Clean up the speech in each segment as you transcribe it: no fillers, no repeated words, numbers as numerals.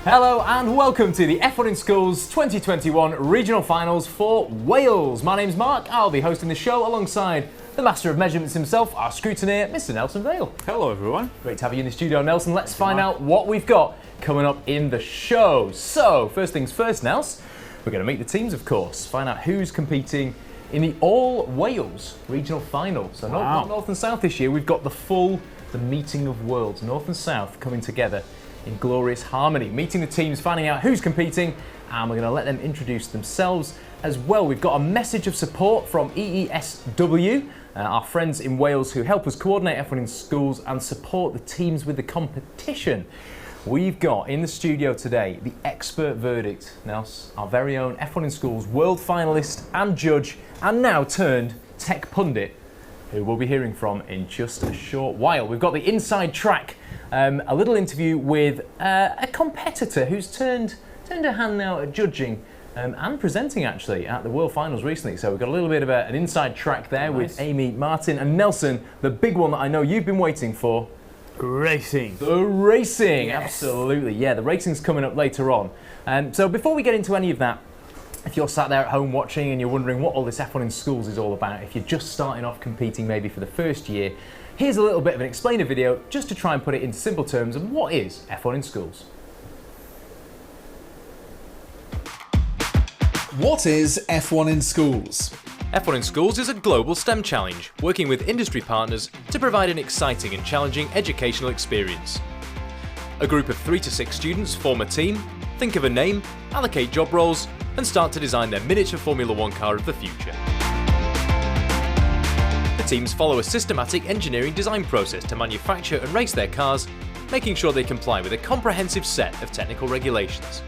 Hello and welcome to the F1 in Schools 2021 Regional Finals for Wales. My name's Mark, I'll be hosting the show alongside the Master of Measurements himself, our scrutineer, Mr. Nelson Vale. Hello everyone. Great to have you in the studio, Nelson. Let's find out what we've got coming up in the show. So, first things first, Nels, we're going to meet the teams, of course, find out who's competing in the All Wales Regional Final. So not North and South this year, we've got the meeting of worlds, North and South coming together in glorious harmony, meeting the teams, finding out who's competing, and we're going to let them introduce themselves as well. We've got a message of support from EESW, our friends in Wales who help us coordinate F1 in Schools and support the teams with the competition. We've got in the studio today the expert verdict, Nels, our very own F1 in Schools world finalist and judge, and now turned tech pundit, who we'll be hearing from in just a short while. We've got the inside track, a little interview with a competitor who's turned her hand now at judging and presenting actually at the World Finals recently. So we've got a little bit of an inside track there with Amy, Martin and Nelson, the big one that I know you've been waiting for. Racing. The racing, yes. Absolutely. Yeah, the racing's coming up later on. So before we get into any of that, if you're sat there at home watching and you're wondering what all this F1 in Schools is all about, if you're just starting off competing maybe for the first year, here's a little bit of an explainer video just to try and put it in simple terms of what is F1 in Schools. What is F1 in Schools? F1 in Schools is a global STEM challenge, working with industry partners to provide an exciting and challenging educational experience. A group of 3 to 6 students form a team, think of a name, allocate job roles, and start to design their miniature Formula One car of the future. The teams follow a systematic engineering design process to manufacture and race their cars, making sure they comply with a comprehensive set of technical regulations.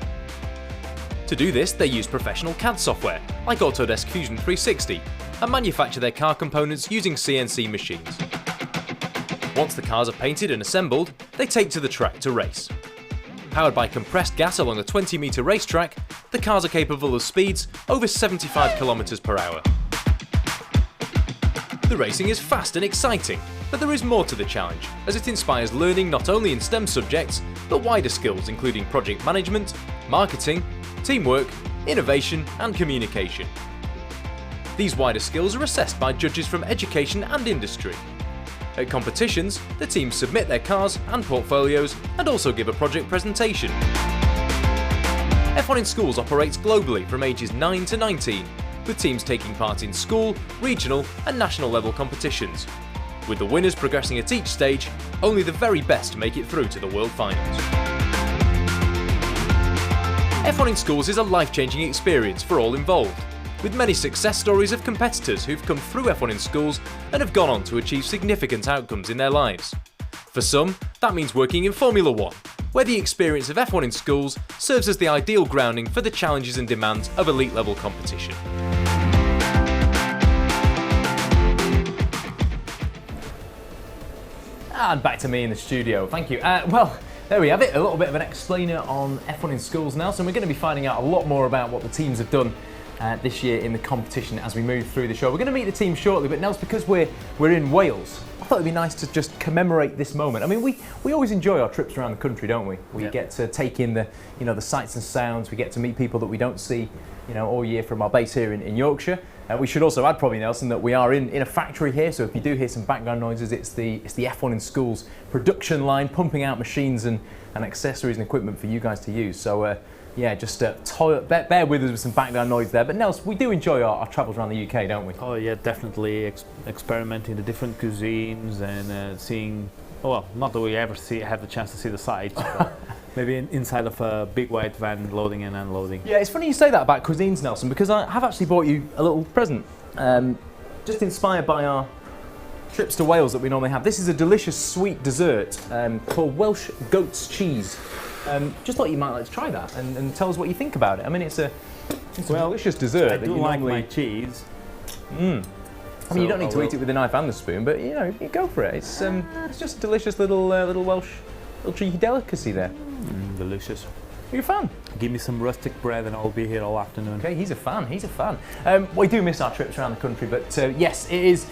To do this, they use professional CAD software, like Autodesk Fusion 360, and manufacture their car components using CNC machines. Once the cars are painted and assembled, they take to the track to race. Powered by compressed gas along a 20-metre racetrack, the cars are capable of speeds over 75 km per hour. The racing is fast and exciting, but there is more to the challenge, as it inspires learning not only in STEM subjects, but wider skills including project management, marketing, teamwork, innovation and communication. These wider skills are assessed by judges from education and industry. At competitions, the teams submit their cars and portfolios and also give a project presentation. F1 in Schools operates globally from ages 9 to 19, with teams taking part in school, regional and national level competitions. With the winners progressing at each stage, only the very best make it through to the World Finals. F1 in Schools is a life-changing experience for all involved, with many success stories of competitors who've come through F1 in Schools and have gone on to achieve significant outcomes in their lives. For some, that means working in Formula One, where the experience of F1 in Schools serves as the ideal grounding for the challenges and demands of elite-level competition. And back to me in the studio. Thank you. Well, there we have it, a little bit of an explainer on F1 in Schools now. So we're going to be finding out a lot more about what the teams have done this year in the competition as we move through the show. We're going to meet the team shortly, but Nels, because we're in Wales, I thought it'd be nice to just commemorate this moment. I mean, we always enjoy our trips around the country, don't we? We get to take in the the sights and sounds. We get to meet people that we don't see all year from our base here in Yorkshire. We should also add, probably, Nelson, that we are in a factory here, so if you do hear some background noises, it's the F1 in Schools production line pumping out machines and accessories and equipment for you guys to use. So just bear with us with some background noise there. But Nels, we do enjoy our travels around the UK, don't we? Oh yeah, definitely experimenting the different cuisines and seeing. Well, not that we ever have the chance to see the sights, but maybe inside of a big white van loading and unloading. Yeah, it's funny you say that about cuisines, Nelson, because I have actually bought you a little present, just inspired by our trips to Wales that we normally have. This is a delicious sweet dessert called Welsh goat's cheese. Just thought you might like to try that and tell us what you think about it. I mean, it's a delicious dessert. I do like my cheese. I mean, you don't need to eat it with a knife and a spoon, but you go for it. It's just a delicious little Welsh cheeky delicacy there. Delicious. Are you a fan? Give me some rustic bread and I'll be here all afternoon. Okay, he's a fan. We do miss our trips around the country, but yes, it is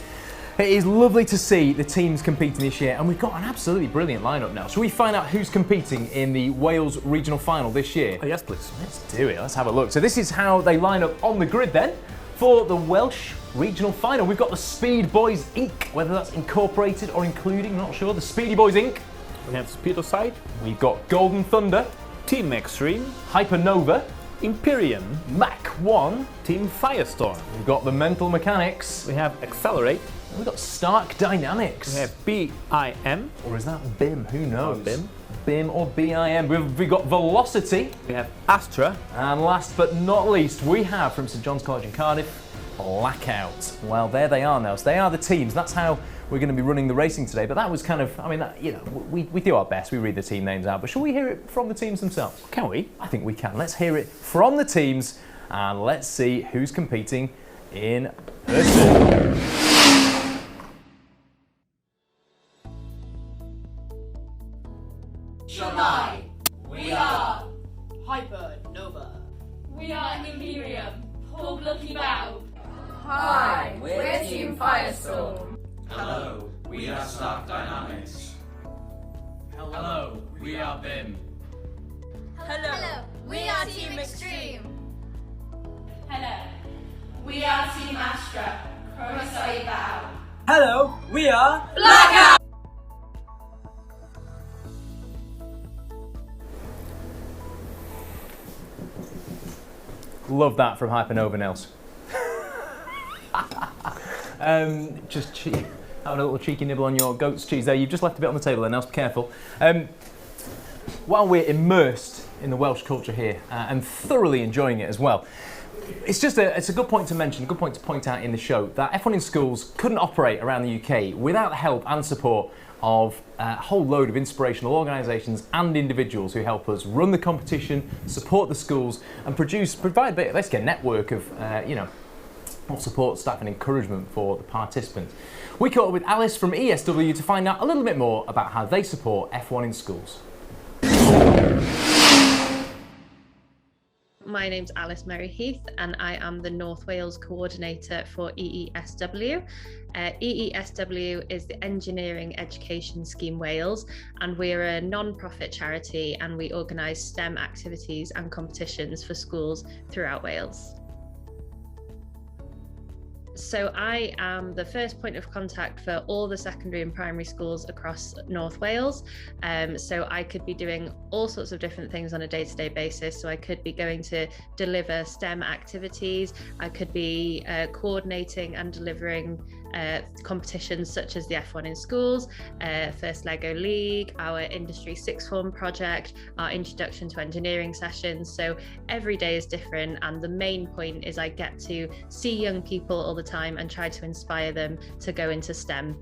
It is lovely to see the teams competing this year, and we've got an absolutely brilliant lineup now. Shall we find out who's competing in the Wales Regional Final this year? Oh, yes, please. Let's do it. Let's have a look. So this is how they line up on the grid then for the Welsh Regional Final. We've got the Speed Boys Inc., whether that's incorporated or including, I'm not sure. The Speedy Boys Inc. We have Speedoside, We've got Golden Thunder, Team Extreme, Hypernova, Imperium, Mach 1. Team Firestorm. We've got the Mental Mechanics. We have Accelerate. We've got Stark Dynamics. We have BIM. Or is that BIM? Who knows? BIM. BIM or BIM. We've got Velocity. We have Astra. And last but not least, we have from St John's College in Cardiff, Blackout. Well, there they are now. So they are the teams. That's how we're going to be running the racing today. But that was kind of, I mean, that, you know, we do our best. We read the team names out. But shall we hear it from the teams themselves? Can we? I think we can. Let's hear it from the teams and let's see who's competing in person. Shomai, we are Hypernova. We are Imperium. Pull Lucky Bow. Hi, we're Team Firestorm. Hello, we are Stark Dynamics. Hello, we are BIM. Hello. We are Team Extreme. Hello. We are Team Astra. Crosseye Bow. Hello, we are Blackout! Love that from Hypernova, Nels. Just having a little cheeky nibble on your goat's cheese there. You've just left a bit on the table there, Nels, be careful. While we're immersed in the Welsh culture here and thoroughly enjoying it as well, it's a good point to mention, a good point to point out in the show that F1 in Schools couldn't operate around the UK without the help and support of a whole load of inspirational organisations and individuals who help us run the competition, support the schools and provide basically a network of support staff and encouragement for the participants. We caught up with Alice from EESW to find out a little bit more about how they support F1 in Schools. My name's Alice Mary Heath and I am the North Wales coordinator for EESW. EESW is the Engineering Education Scheme Wales, and we're a non-profit charity and we organise STEM activities and competitions for schools throughout Wales. So I am the first point of contact for all the secondary and primary schools across North Wales. So I could be doing all sorts of different things on a day-to-day basis. So I could be going to deliver STEM activities. I could be coordinating and delivering competitions such as the F1 in Schools, First Lego League, our Industry Sixth Form project, our Introduction to Engineering sessions. So every day is different, and the main point is I get to see young people all the time and try to inspire them to go into STEM.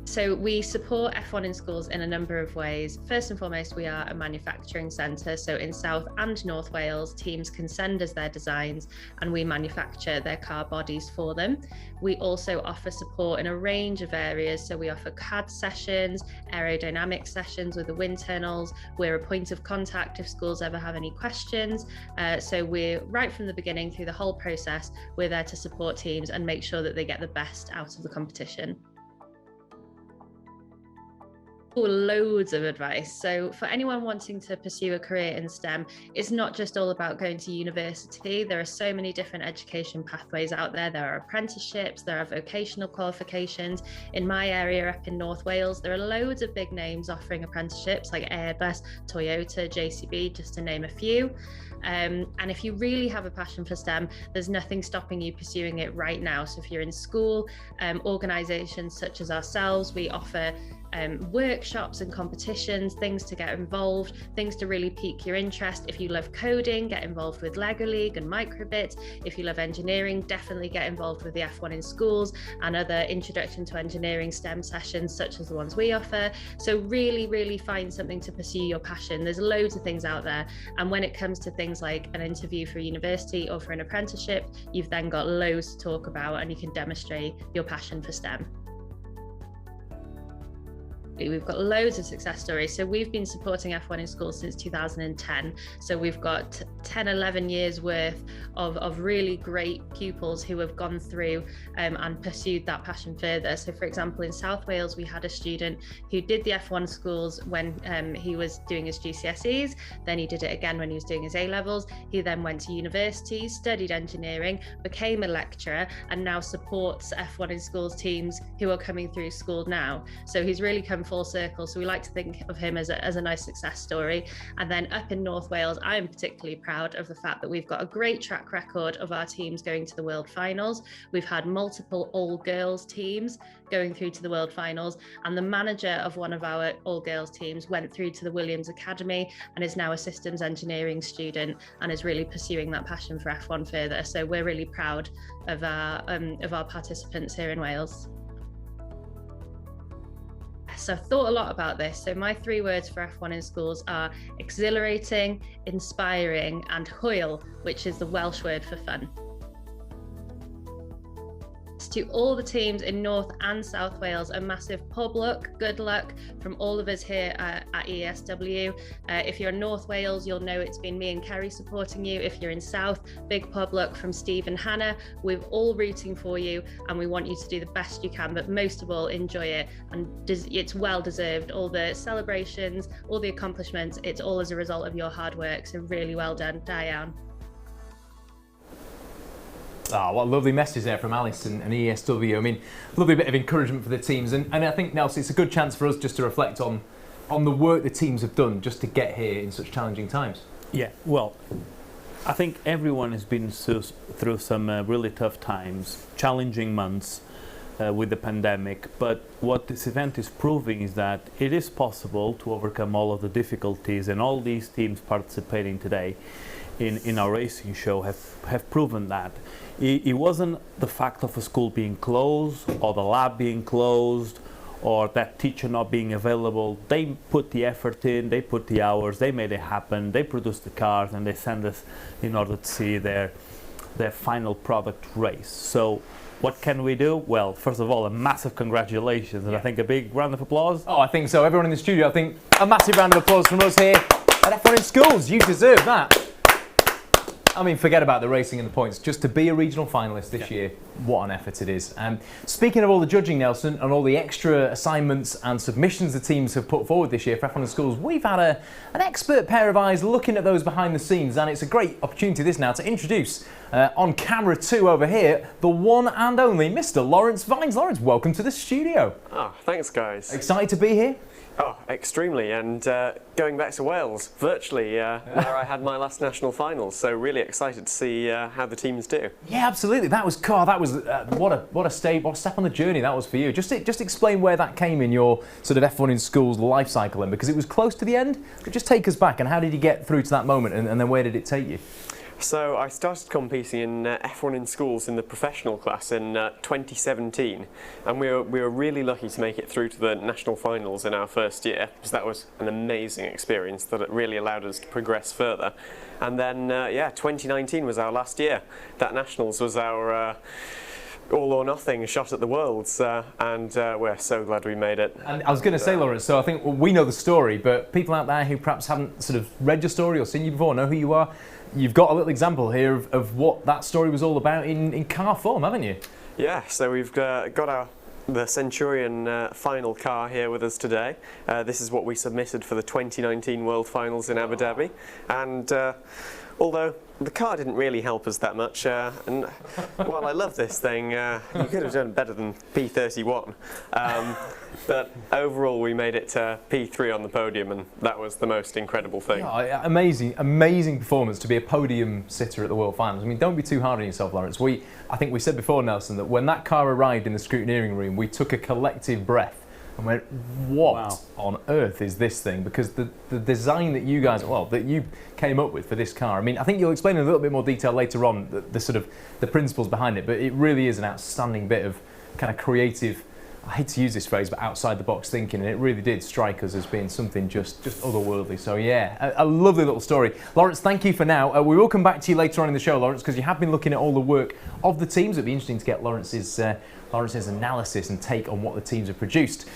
So we support F1 in Schools in a number of ways. First and foremost, we are a manufacturing centre. So in South and North Wales, teams can send us their designs and we manufacture their car bodies for them. We also offer support in a range of areas. So we offer CAD sessions, aerodynamic sessions with the wind tunnels. We're a point of contact if schools ever have any questions. So we're right from the beginning through the whole process, we're there to support teams and make sure that they get the best out of the competition. Loads of advice. So for anyone wanting to pursue a career in STEM, it's not just all about going to university. There are so many different education pathways out there. There are apprenticeships, there are vocational qualifications. In my area up in North Wales, there are loads of big names offering apprenticeships like Airbus, Toyota, JCB, just to name a few. And if you really have a passion for STEM, there's nothing stopping you pursuing it right now. So if you're in school, organisations such as ourselves, we offer workshops and competitions, things to get involved, things to really pique your interest. If you love coding, get involved with Lego League and Microbit. If you love engineering, definitely get involved with the F1 in Schools and other Introduction to Engineering STEM sessions such as the ones we offer. So really find something to pursue your passion. There's loads of things out there, and when it comes to things like an interview for university or for an apprenticeship, you've then got loads to talk about and you can demonstrate your passion for STEM. We've got loads of success stories. So we've been supporting F1 in Schools since 2010. So we've got 10, 11 years worth of really great pupils who have gone through and pursued that passion further. So for example, in South Wales, we had a student who did the F1 schools when he was doing his GCSEs, then he did it again when he was doing his A-levels. He then went to university, studied engineering, became a lecturer, and now supports F1 in schools teams who are coming through school now. So he's really come full circle. So we like to think of him as a nice success story. And then up in North Wales, I am particularly proud of the fact that we've got a great track record of our teams going to the World Finals. We've had multiple all-girls teams going through to the World Finals, and the manager of one of our all-girls teams went through to the Williams Academy and is now a systems engineering student and is really pursuing that passion for F1 further. So we're really proud of our participants here in Wales. So I've thought a lot about this. So my 3 words for F1 in schools are exhilarating, inspiring, and hwyl, which is the Welsh word for fun. To all the teams in North and South Wales, a massive pub luck, good luck from all of us here at EESW. If you're in North Wales, you'll know it's been me and Kerry supporting you. If you're in South, big pub luck from Steve and Hannah. We're all rooting for you and we want you to do the best you can, but most of all, enjoy it. And it's well deserved. All the celebrations, all the accomplishments, it's all as a result of your hard work. So really well done, Diane. Ah, what a lovely message there from Alice and EESW. I mean, lovely bit of encouragement for the teams. And I think, Nelson, it's a good chance for us just to reflect on the work the teams have done just to get here in such challenging times. Yeah, well, I think everyone has been through some really tough times, challenging months with the pandemic. But what this event is proving is that it is possible to overcome all of the difficulties, and all these teams participating today in our racing show have proven that. It wasn't the fact of a school being closed or the lab being closed or that teacher not being available. They put the effort in, they put the hours, they made it happen, they produced the cars and they sent us in order to see their final product race. So what can we do? Well, first of all, a massive congratulations, and I think a big round of applause. Oh, I think so. Everyone in the studio, I think a massive round of applause from us here at F1 in Schools. You deserve that. I mean, forget about the racing and the points. Just to be a regional finalist this year, what an effort it is. Speaking of all the judging, Nelson, and all the extra assignments and submissions the teams have put forward this year for F1 in Schools, we've had an expert pair of eyes looking at those behind the scenes, and it's a great opportunity this now to introduce on camera 2 over here, the one and only Mr. Lawrence Vines. Lawrence, welcome to the studio. Oh, thanks guys. Excited to be here? Oh, extremely, and going back to Wales, virtually where I had my last national finals, so really excited to see how the teams do. Yeah, absolutely. That was what a step on the journey that was for you. Just explain where that came in your sort of F1 in Schools life cycle, then, because it was close to the end. But just take us back, and how did you get through to that moment, and then where did it take you? So I started competing in F1 in Schools in the professional class in 2017, and we were really lucky to make it through to the national finals in our first year, because that was an amazing experience that it really allowed us to progress further. And then 2019 was our last year. That nationals was our all or nothing shot at the Worlds, and we're so glad we made it. And I was going to say, Lawrence, so I think we know the story, but people out there who perhaps haven't sort of read your story or seen you before, know who you are, you've got a little example here of what that story was all about in car form, haven't you? Yeah, so we've got the Centurion final car here with us today. This is what we submitted for the 2019 World Finals in Abu Dhabi, and although the car didn't really help us that much, and while I love this thing, you could have done better than P31. But overall, we made it to P3 on the podium, and that was the most incredible thing. Yeah, amazing performance to be a podium sitter at the World Finals. I mean, don't be too hard on yourself, Lawrence. I think we said before, Nelson, that when that car arrived in the scrutineering room, we took a collective breath and went, what on earth is this thing? Because the design that you guys, that you came up with for this car, I mean, I think you'll explain in a little bit more detail later on the sort of the principles behind it, but it really is an outstanding bit of kind of creative, I hate to use this phrase, but outside the box thinking, and it really did strike us as being something just otherworldly. So yeah, a lovely little story. Lawrence, thank you for now. We will come back to you later on in the show, Lawrence, because you have been looking at all the work of the teams. It'd be interesting to get Lawrence's analysis and take on what the teams have produced.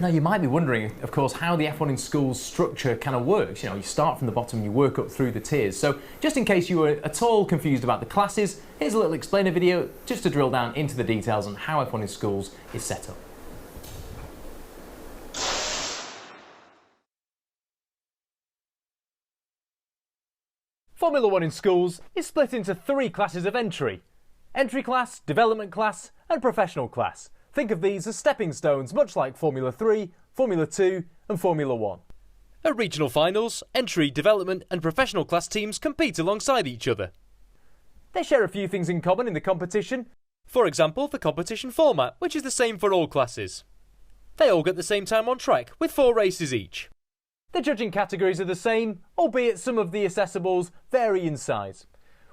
Now you might be wondering, of course, how the F1 in Schools structure kind of works. You start from the bottom and you work up through the tiers. So just in case you were at all confused about the classes, here's a little explainer video just to drill down into the details on how F1 in Schools is set up. Formula 1 in Schools is split into 3 classes of entry: entry class, development class and professional class. Think of these as stepping stones, much like Formula 3, Formula 2 and Formula 1. At regional finals, entry, development and professional class teams compete alongside each other. They share a few things in common in the competition. For example, the competition format, which is the same for all classes. They all get the same time on track, with 4 races each. The judging categories are the same, albeit some of the assessables vary in size.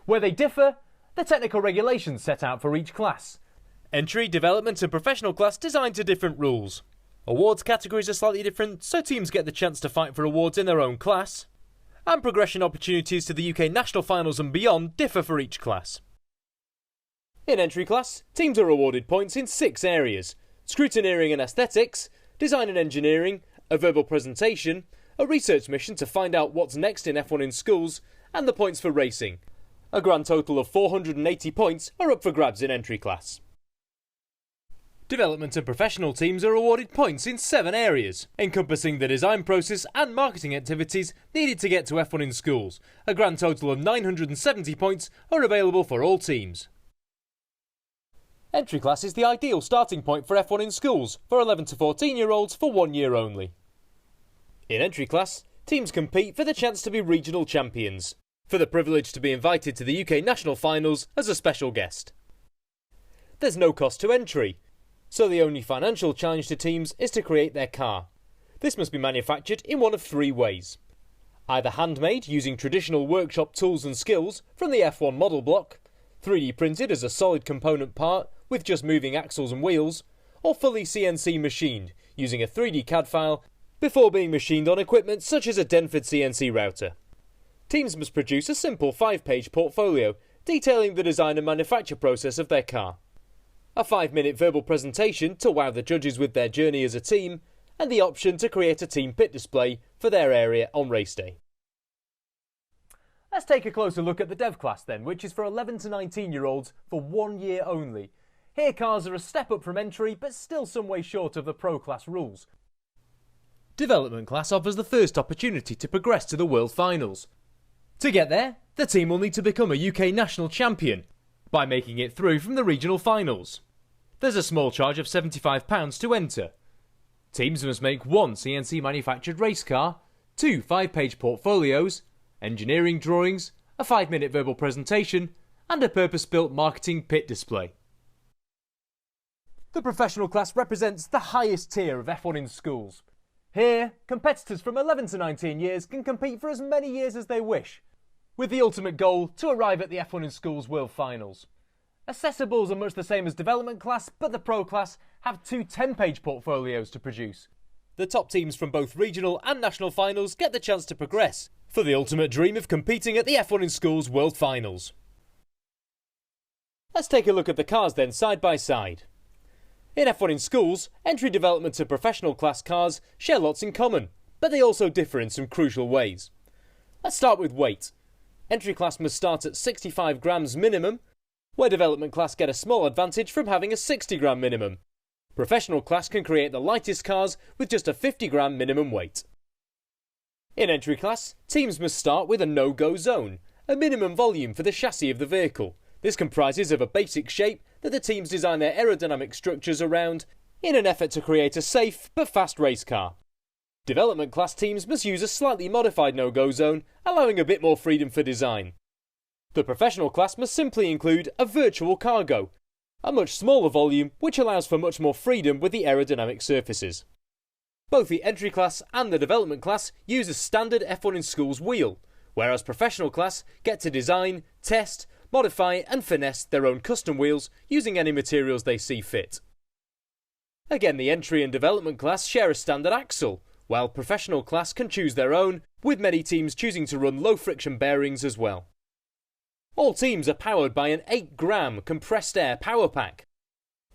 Where they differ, the technical regulations set out for each class. Entry, development and professional class designed to different rules. Awards categories are slightly different, so teams get the chance to fight for awards in their own class. And progression opportunities to the UK national finals and beyond differ for each class. In entry class, teams are awarded points in 6 areas: scrutineering and aesthetics, design and engineering, a verbal presentation, a research mission to find out what's next in F1 in Schools, and the points for racing. A grand total of 480 points are up for grabs in entry class. Development and professional teams are awarded points in 7 areas, encompassing the design process and marketing activities needed to get to F1 in Schools. A grand total of 970 points are available for all teams. Entry class is the ideal starting point for F1 in Schools for 11 to 14-year-olds for 1 year only. In entry class, teams compete for the chance to be regional champions, for the privilege to be invited to the UK national finals as a special guest. There's no cost to entry, so the only financial challenge to teams is to create their car. This must be manufactured in one of 3 ways. Either handmade using traditional workshop tools and skills from the F1 model block, 3D printed as a solid component part with just moving axles and wheels, or fully CNC machined using a 3D CAD file before being machined on equipment such as a Denford CNC router. Teams must produce a simple 5-page portfolio detailing the design and manufacture process of their car, a 5-minute verbal presentation to wow the judges with their journey as a team, and the option to create a team pit display for their area on race day. Let's take a closer look at the dev class then, which is for 11 to 19-year-olds for 1 year only. Here cars are a step up from entry, but still some way short of the pro class rules. Development class offers the first opportunity to progress to the World Finals. To get there, the team will need to become a UK national champion by making it through from the regional finals. There's a small charge of £75 to enter. Teams must make 1 CNC manufactured race car, 2 5-page portfolios, engineering drawings, a 5-minute verbal presentation, and a purpose-built marketing pit display. The professional class represents the highest tier of F1 in Schools. Here, competitors from 11 to 19 years can compete for as many years as they wish, with the ultimate goal to arrive at the F1 in Schools World Finals. Assessables are much the same as development class, but the pro class have 2 10-page portfolios to produce. The top teams from both regional and national finals get the chance to progress for the ultimate dream of competing at the F1 in Schools World Finals. Let's take a look at the cars then side by side. In F1 in Schools, entry, development and professional class cars share lots in common, but they also differ in some crucial ways. Let's start with weight. Entry class must start at 65 grams minimum, where development class get a small advantage from having a 60 gram minimum. Professional class can create the lightest cars with just a 50 gram minimum weight. In entry class, teams must start with a no-go zone, a minimum volume for the chassis of the vehicle. This comprises of a basic shape that the teams design their aerodynamic structures around in an effort to create a safe but fast race car. Development class teams must use a slightly modified no-go zone, allowing a bit more freedom for design. The professional class must simply include a virtual cargo, a much smaller volume which allows for much more freedom with the aerodynamic surfaces. Both the entry class and the development class use a standard F1 in Schools wheel, whereas professional class get to design, test, modify and finesse their own custom wheels using any materials they see fit. Again, the entry and development class share a standard axle, while professional class can choose their own, with many teams choosing to run low friction bearings as well. All teams are powered by an 8-gram compressed air power pack.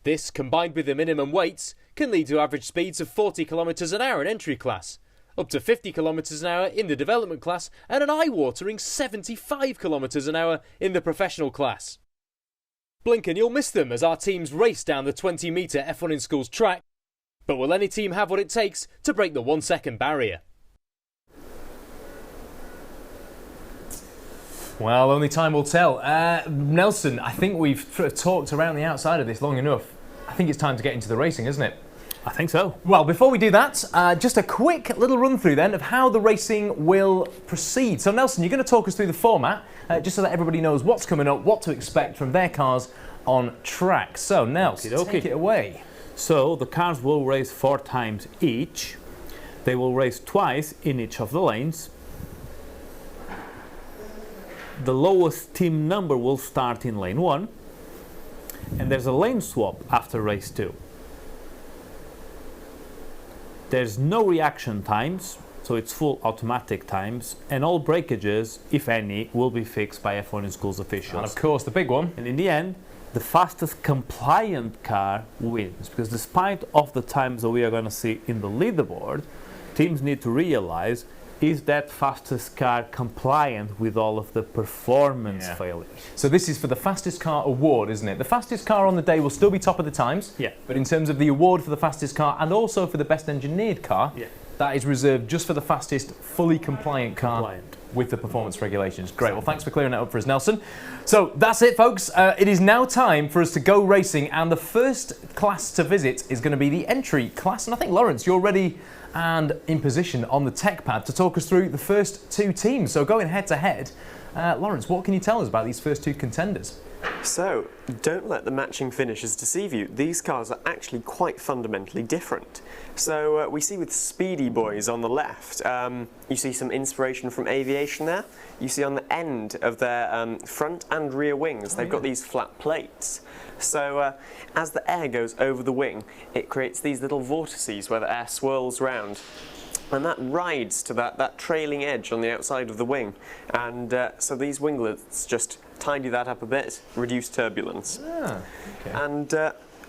This, combined with the minimum weights, can lead to average speeds of 40 km an hour in entry class, up to 50 km an hour in the development class, and an eye-watering 75 km an hour in the professional class. Blink and you'll miss them as our teams race down the 20-metre F1 in Schools track, but will any team have what it takes to break the 1 second barrier? Well, only time will tell. Nelson, I think we've talked around the outside of this long enough. I think it's time to get into the racing, isn't it? I think so. Well, before we do that, just a quick little run through then of how the racing will proceed. So Nelson, you're going to talk us through the format, just so that everybody knows what's coming up, what to expect from their cars on track. So Nelson, take it away. So the cars will race 4 times each. They will race twice in each of the lanes. The lowest team number will start in lane 1, and there's a lane swap after race 2. There's no reaction times, so it's full automatic times, and all breakages, if any, will be fixed by F1 in Schools officials. And of course, the big one. And in the end, the fastest compliant car wins, because despite of the times that we are going to see in the leaderboard, teams need to realize, is that fastest car compliant with all of the performance failures? So this is for the fastest car award, isn't it? The fastest car on the day will still be top of the times, but in terms of the award for the fastest car and also for the best engineered car, that is reserved just for the fastest fully compliant car with the performance regulations. Great, well thanks for clearing that up for us, Nelson. So that's it, folks. It is now time for us to go racing, and the first class to visit is going to be the entry class, and I think, Lawrence, you're ready and in position on the tech pad to talk us through the first 2 teams. So going head to head, Lawrence, what can you tell us about these first 2 contenders? So, don't let the matching finishes deceive you. These cars are actually quite fundamentally different. So we see with Speedy Boys on the left, you see some inspiration from aviation there. You see on the end of their front and rear wings, they've got these flat plates. So as the air goes over the wing, it creates these little vortices where the air swirls round. And that rides to that trailing edge on the outside of the wing. And so these winglets just tidy that up a bit, reduce turbulence. And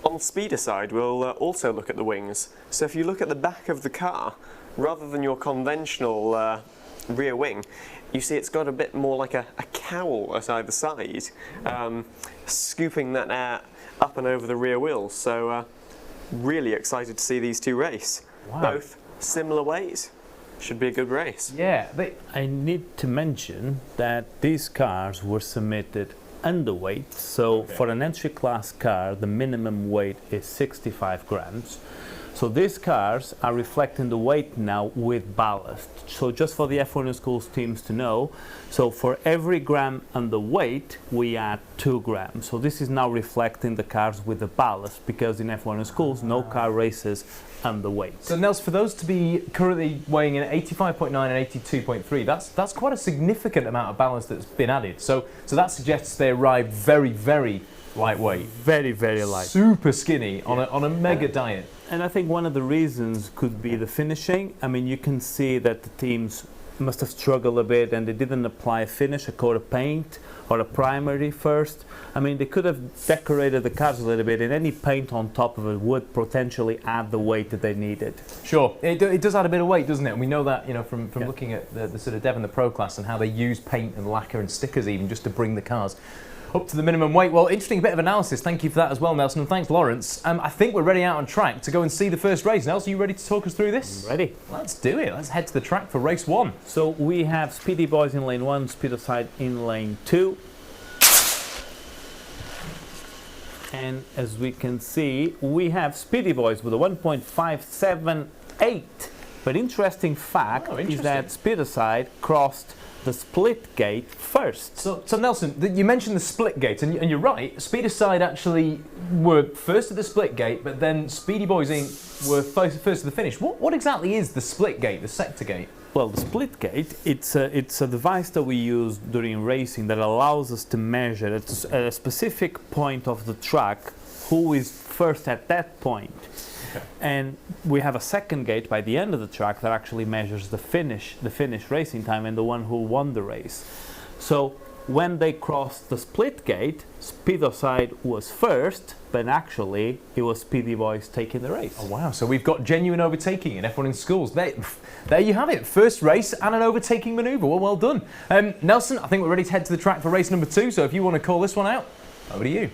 on the speeder side, we'll also look at the wings. So if you look at the back of the car, rather than your conventional rear wing, you see it's got a bit more like a cowl at either side, scooping that air up and over the rear wheels. So really excited to see these 2 race. Both similar weights. Should be a good race. Yeah. I need to mention that these cars were submitted underweight, so for an entry class car the minimum weight is 65 grams. So these cars are reflecting the weight now with ballast. So just for the F1 in Schools teams to know, so for every gram underweight we add 2 grams. So this is now reflecting the cars with the ballast, because in F1 in Schools no car races underweight. So Nels, for those to be currently weighing in at 85.9 and 82.3, that's quite a significant amount of ballast that's been added. So that suggests they arrived very, very lightweight. Very, very light. Super skinny on a mega diet. And I think one of the reasons could be the finishing. I mean, you can see that the teams must have struggled a bit and they didn't apply a finish, a coat of paint or a primary first. I mean, they could have decorated the cars a little bit, and any paint on top of it would potentially add the weight that they needed. Sure, it does add a bit of weight, doesn't it? And we know that, you know, from looking at the sort of Dev and the Pro class and how they use paint and lacquer and stickers even just to bring the cars up to the minimum weight. Well, interesting bit of analysis. Thank you for that as well, Nelson, and thanks, Lawrence. I think we're ready out on track to go and see the first race. Nelson, are you ready to talk us through this? I'm ready. Let's do it. Let's head to the track for race 1. So we have Speedy Boys in lane 1, Speedo Side in lane 2. And as we can see, we have Speedy Boys with a 1.578. But interesting fact is that Speedo Side crossed the split gate first. So Nelson, you mentioned the split gate, and you're right. Speeder Side actually were first at the split gate, but then Speedy Boys Inc. were first to the finish. What exactly is the split gate, the sector gate? Well, the split gate, it's a device that we use during racing that allows us to measure at a specific point of the track who is first at that point. And we have a second gate by the end of the track that actually measures the finish racing time and the one who won the race. So when they crossed the split gate, Speedoside was first, but actually it was Speedy Boys taking the race. Oh wow, so we've got genuine overtaking in F1 in schools. There you have it, first race and an overtaking manoeuvre. Well done. Nelson, I think we're ready to head to the track for race number 2, so if you want to call this one out, over to you.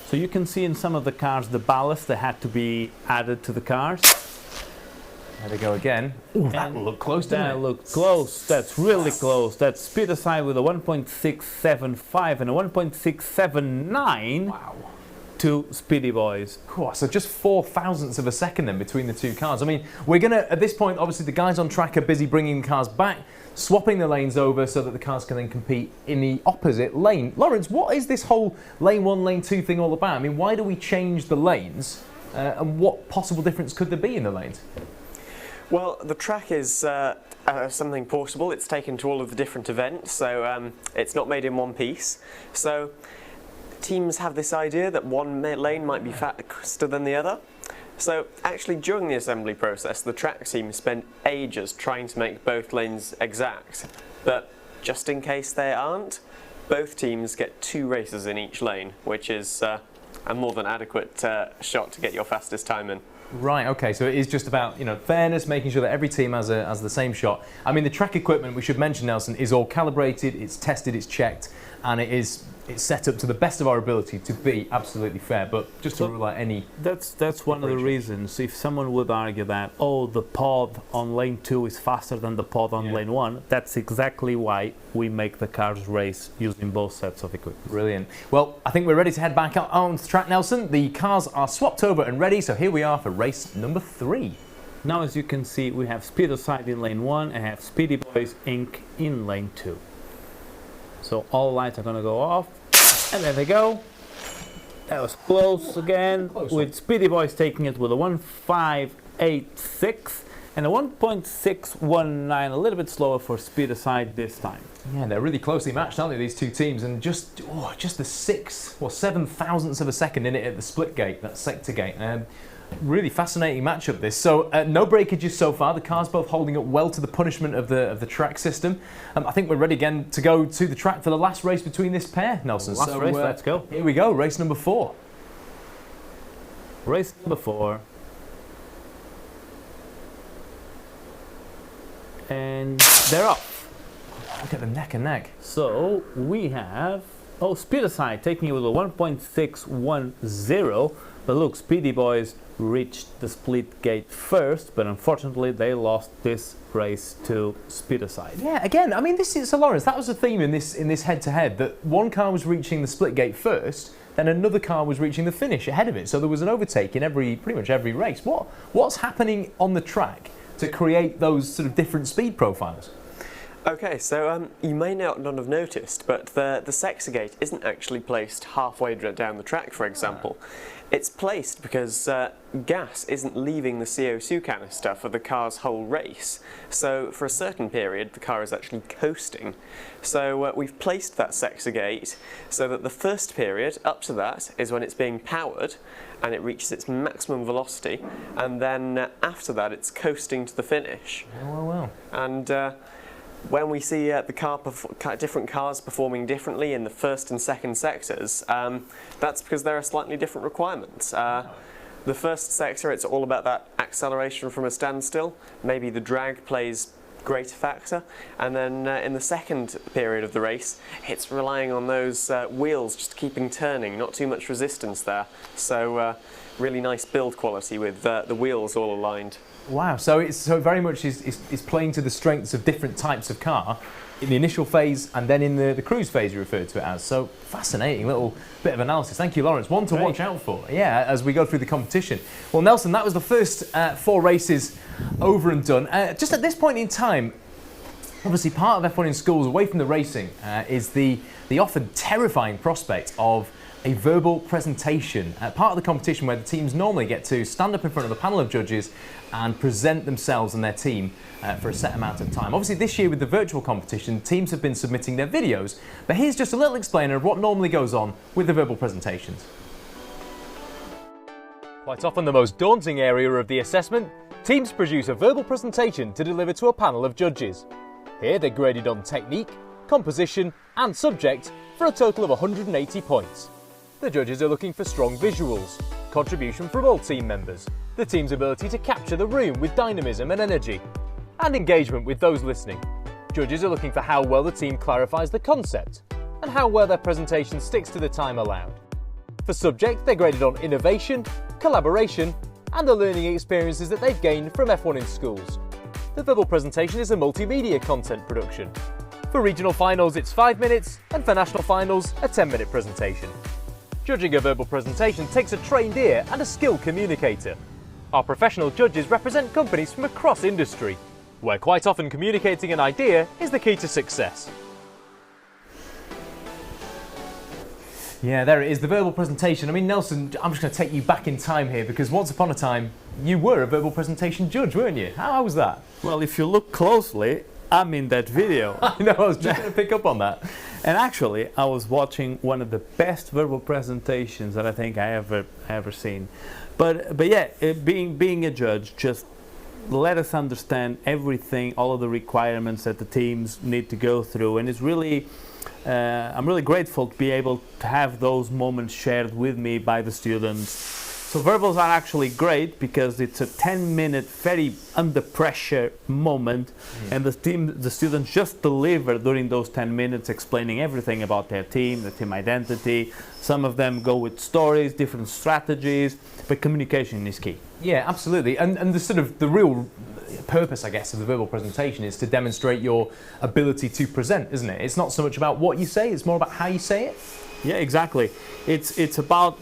So you can see in some of the cars the ballast that had to be added to the cars. There they go again. Ooh, that looked close, didn't it? That looked close. That's really close. That's Speedoside with a 1.675 and a 1.679 Wow. to Speedy Boys. Cool. So just 0.04 of a second then between the two cars. I mean, we're going to, at this point, obviously the guys on track are busy bringing the cars back, swapping the lanes over so that the cars can then compete in the opposite lane. Lawrence, what is this whole lane 1, lane 2 thing all about? I mean, why do we change the lanes and what possible difference could there be in the lanes? Well, the track is something portable. It's taken to all of the different events, so it's not made in one piece. So teams have this idea that one lane might be faster than the other. So actually during the assembly process, the track team spent ages trying to make both lanes exact. But just in case they aren't, both teams get 2 races in each lane, which is a more than adequate shot to get your fastest time in. Right, okay, so it is just about, you know, fairness, making sure that every team has the same shot. I mean, the track equipment, we should mention, Nelson, is all calibrated, it's tested, it's checked, and it's set up to the best of our ability to be absolutely fair, but just to rule out any... That's one of the reasons. If someone would argue that, oh, the pod on lane 2 is faster than the pod on lane 1, that's exactly why we make the cars race using both sets of equipment. Brilliant. Well, I think we're ready to head back out on the track, Nelson. The cars are swapped over and ready, so here we are for race number 3. Now, as you can see, we have Speedoside in lane 1 and have Speedy Boys Inc. in lane 2. So all lights are going to go off, and there they go. That was close again, with Speedy Boys taking it with a 1.586 and a 1.619, a little bit slower for Speedoside this time. Yeah, they're really closely matched, aren't they, these two teams? And just the 7 thousandths of a second in it at the split gate, that sector gate. Really fascinating matchup this. So no breakages so far. The cars both holding up well to the punishment of the track system. I think we're ready again to go to the track for the last race between this pair, Nelson. Last race, let's go. Here we go, race number 4. Race number 4. And they're off. Look at the neck and neck. So we have Speedoside taking it with a 1.610. But look, Speedy Boys reached the split gate first, but unfortunately they lost this race to Speedoside. Yeah, again, I mean, this is, so Lawrence, that was the theme in this head-to-head, that one car was reaching the split gate first, then another car was reaching the finish ahead of it. So there was an overtake in pretty much every race. What's happening on the track to create those sort of different speed profiles? Okay, so you may not have noticed, but the sector gate isn't actually placed halfway down the track, for example. It's placed because gas isn't leaving the CO2 canister for the car's whole race. So for a certain period, the car is actually coasting. So we've placed that sector gate so that the first period, up to that, is when it's being powered and it reaches its maximum velocity. And then after that, it's coasting to the finish. Oh, well. And when we see different cars performing differently in the first and second sectors, that's because there are slightly different requirements. The first sector, it's all about that acceleration from a standstill. Maybe the drag plays greater factor. And then in the second period of the race, it's relying on those wheels just keeping turning, not too much resistance there. So really nice build quality with the wheels all aligned. Wow, so it very much is playing to the strengths of different types of car in the initial phase and then in the cruise phase you referred to it as. So fascinating little bit of analysis. Thank you, Lawrence. One to watch out for, yeah, as we go through the competition. Well, Nelson, that was the first 4 races over and done. Just at this point in time, obviously part of F1 in schools, away from the racing, is the often terrifying prospect of a verbal presentation, part of the competition where the teams normally get to stand up in front of a panel of judges and present themselves and their team for a set amount of time. Obviously this year with the virtual competition, teams have been submitting their videos, but here's just a little explainer of what normally goes on with the verbal presentations. Quite often the most daunting area of the assessment, teams produce a verbal presentation to deliver to a panel of judges. Here they're graded on technique, composition and subject for a total of 180 points. The judges are looking for strong visuals, contribution from all team members, the team's ability to capture the room with dynamism and energy, and engagement with those listening. Judges are looking for how well the team clarifies the concept and how well their presentation sticks to the time allowed. For subject, they're graded on innovation, collaboration, and the learning experiences that they've gained from F1 in schools. The verbal presentation is a multimedia content production. For regional finals, it's 5 minutes, and for national finals, a 10-minute presentation. Judging a verbal presentation takes a trained ear and a skilled communicator. Our professional judges represent companies from across industry, where quite often communicating an idea is the key to success. Yeah, there it is, the verbal presentation. I mean, Nelson, I'm just going to take you back in time here because once upon a time, you were a verbal presentation judge, weren't you? How was that? Well, if you look closely, I'm in that video. I know, I was just going to pick up on that. And actually, I was watching one of the best verbal presentations that I think I ever seen. But yeah, being a judge just let us understand everything, all of the requirements that the teams need to go through, and it's really I'm really grateful to be able to have those moments shared with me by the students. So verbals are actually great because it's a 10-minute, very under pressure moment, and the students just deliver during those 10 minutes, explaining everything about their team, the team identity. Some of them go with stories, different strategies, but communication is key. Yeah, absolutely. And the sort of the real purpose, I guess, of the verbal presentation is to demonstrate your ability to present, isn't it? It's not so much about what you say; it's more about how you say it. Yeah, exactly. It's about,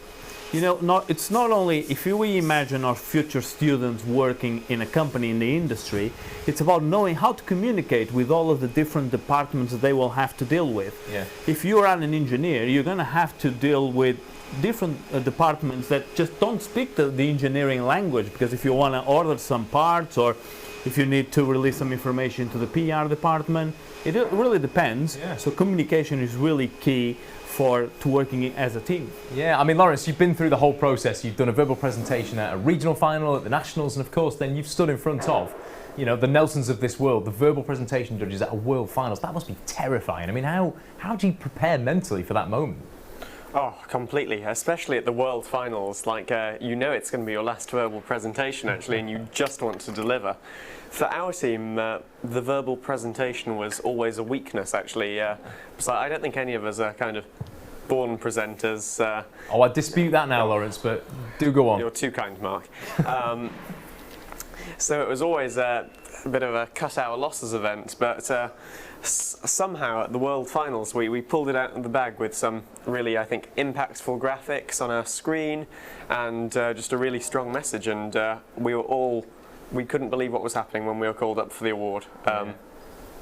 you know, it's not only, if we imagine our future students working in a company in the industry, it's about knowing how to communicate with all of the different departments that they will have to deal with. Yeah. If you are an engineer, you're going to have to deal with different departments that just don't speak the engineering language, because if you want to order some parts or if you need to release some information to the PR department, it really depends. Yeah. So communication is really key to working as a team. Yeah, I mean, Lawrence, you've been through the whole process. You've done a verbal presentation at a regional final, at the nationals, and of course then you've stood in front of, you know, the Nelsons of this world, the verbal presentation judges at a world finals. That must be terrifying. I mean, how do you prepare mentally for that moment? Oh, completely, especially at the World Finals, like you know it's going to be your last verbal presentation actually, and you just want to deliver. For our team, the verbal presentation was always a weakness actually, so I don't think any of us are kind of born presenters. Oh, I dispute that now, Lawrence, but do go on. You're too kind, Mark. So it was always a bit of a cut our losses event, but somehow at the World Finals we pulled it out of the bag with some really, I think, impactful graphics on our screen and just a really strong message, and we couldn't believe what was happening when we were called up for the award.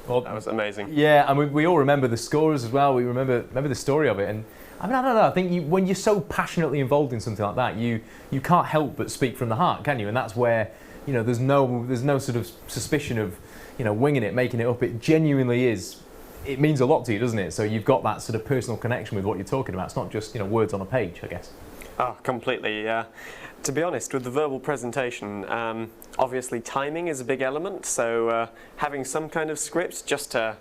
Well, that was amazing. Yeah, and we all remember the scores as well. We remember the story of it, and I mean, I don't know, I think when you're so passionately involved in something like that, you can't help but speak from the heart, can you? And that's where, you know, there's no sort of suspicion of, you know, winging it, making it up. It genuinely is. It means a lot to you, doesn't it? So you've got that sort of personal connection with what you're talking about. It's not just, you know, words on a page, I guess. Oh, completely. To be honest, with the verbal presentation, obviously timing is a big element. So having some kind of script just to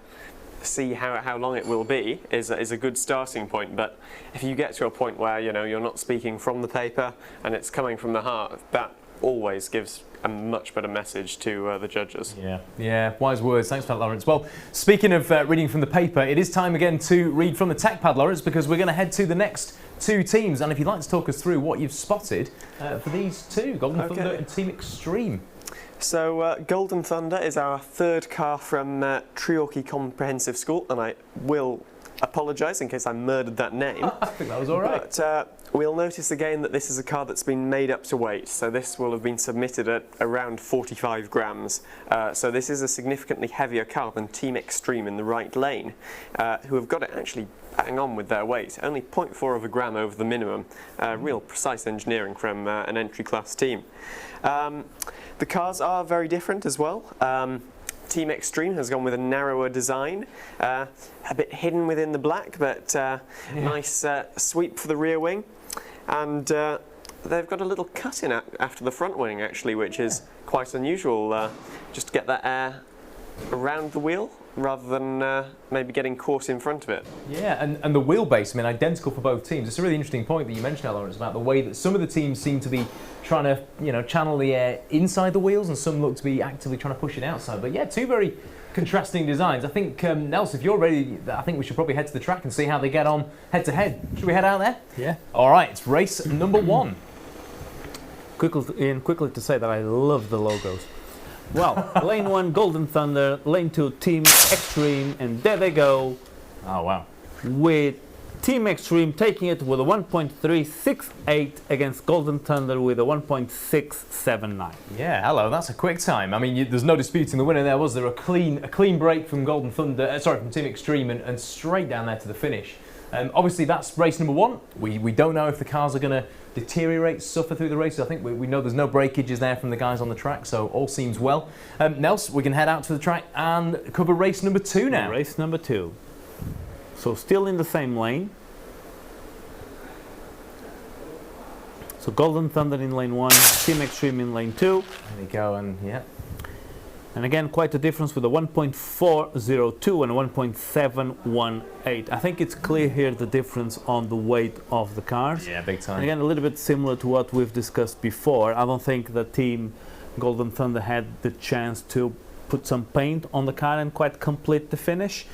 see how long it will be is a good starting point. But if you get to a point where, you know, you're not speaking from the paper and it's coming from the heart, that always gives a much better message to the judges. Yeah, wise words. Thanks for that, Lawrence. Well, speaking of reading from the paper, it is time again to read from the TechPad, Lawrence, because we're going to head to the next two teams. And if you'd like to talk us through what you've spotted for these two, Golden Thunder and Team Extreme. So Golden Thunder is our third car from Treorchy Comprehensive School, and I will apologise in case I murdered that name. I think that was all right. But we'll notice again that this is a car that's been made up to weight, so this will have been submitted at around 45 grams. So this is a significantly heavier car than Team Extreme in the right lane, who have got it actually bang on with their weight, only 0.4 of a gram over the minimum. Real precise engineering from an entry-class team. The cars are very different as well. Team Extreme has gone with a narrower design, a bit hidden within the black, but nice sweep for the rear wing. And they've got a little cut in after the front wing actually, which is quite unusual, just to get that air around the wheel. rather than maybe getting caught in front of it. Yeah, and the wheelbase, I mean, identical for both teams. It's a really interesting point that you mentioned, Lawrence, about the way that some of the teams seem to be trying to, channel the air inside the wheels, and some look to be actively trying to push it outside. But yeah, two very contrasting designs. I think, Nelson, if you're ready, I think we should probably head to the track and see how they get on head to head. Should we head out there? Yeah. All right, it's race number 1. Quickly to say that I love the logos. Well, lane 1, Golden Thunder, lane 2, Team Extreme, and there they go. Oh, wow. With Team Extreme taking it with a 1.368 against Golden Thunder with a 1.679. Yeah, hello, that's a quick time. I mean, there's no disputing the winner there, was there? A clean break from Golden Thunder, from Team Extreme, and straight down there to the finish. Obviously, that's race number 1. We don't know if the cars are going to deteriorate, suffer through the races. I think we know there's no breakages there from the guys on the track, so all seems well. Nels, we can head out to the track and cover race number 2 now. Race number 2. So still in the same lane. So Golden Thunder in lane 1, Team Extreme in lane 2. There you go, and yeah. And again, quite a difference with a 1.402 and a 1.718. I think it's clear here the difference on the weight of the cars. Yeah, big time. And again, a little bit similar to what we've discussed before. I don't think the Team Golden Thunder had the chance to put some paint on the car and quite complete the finish.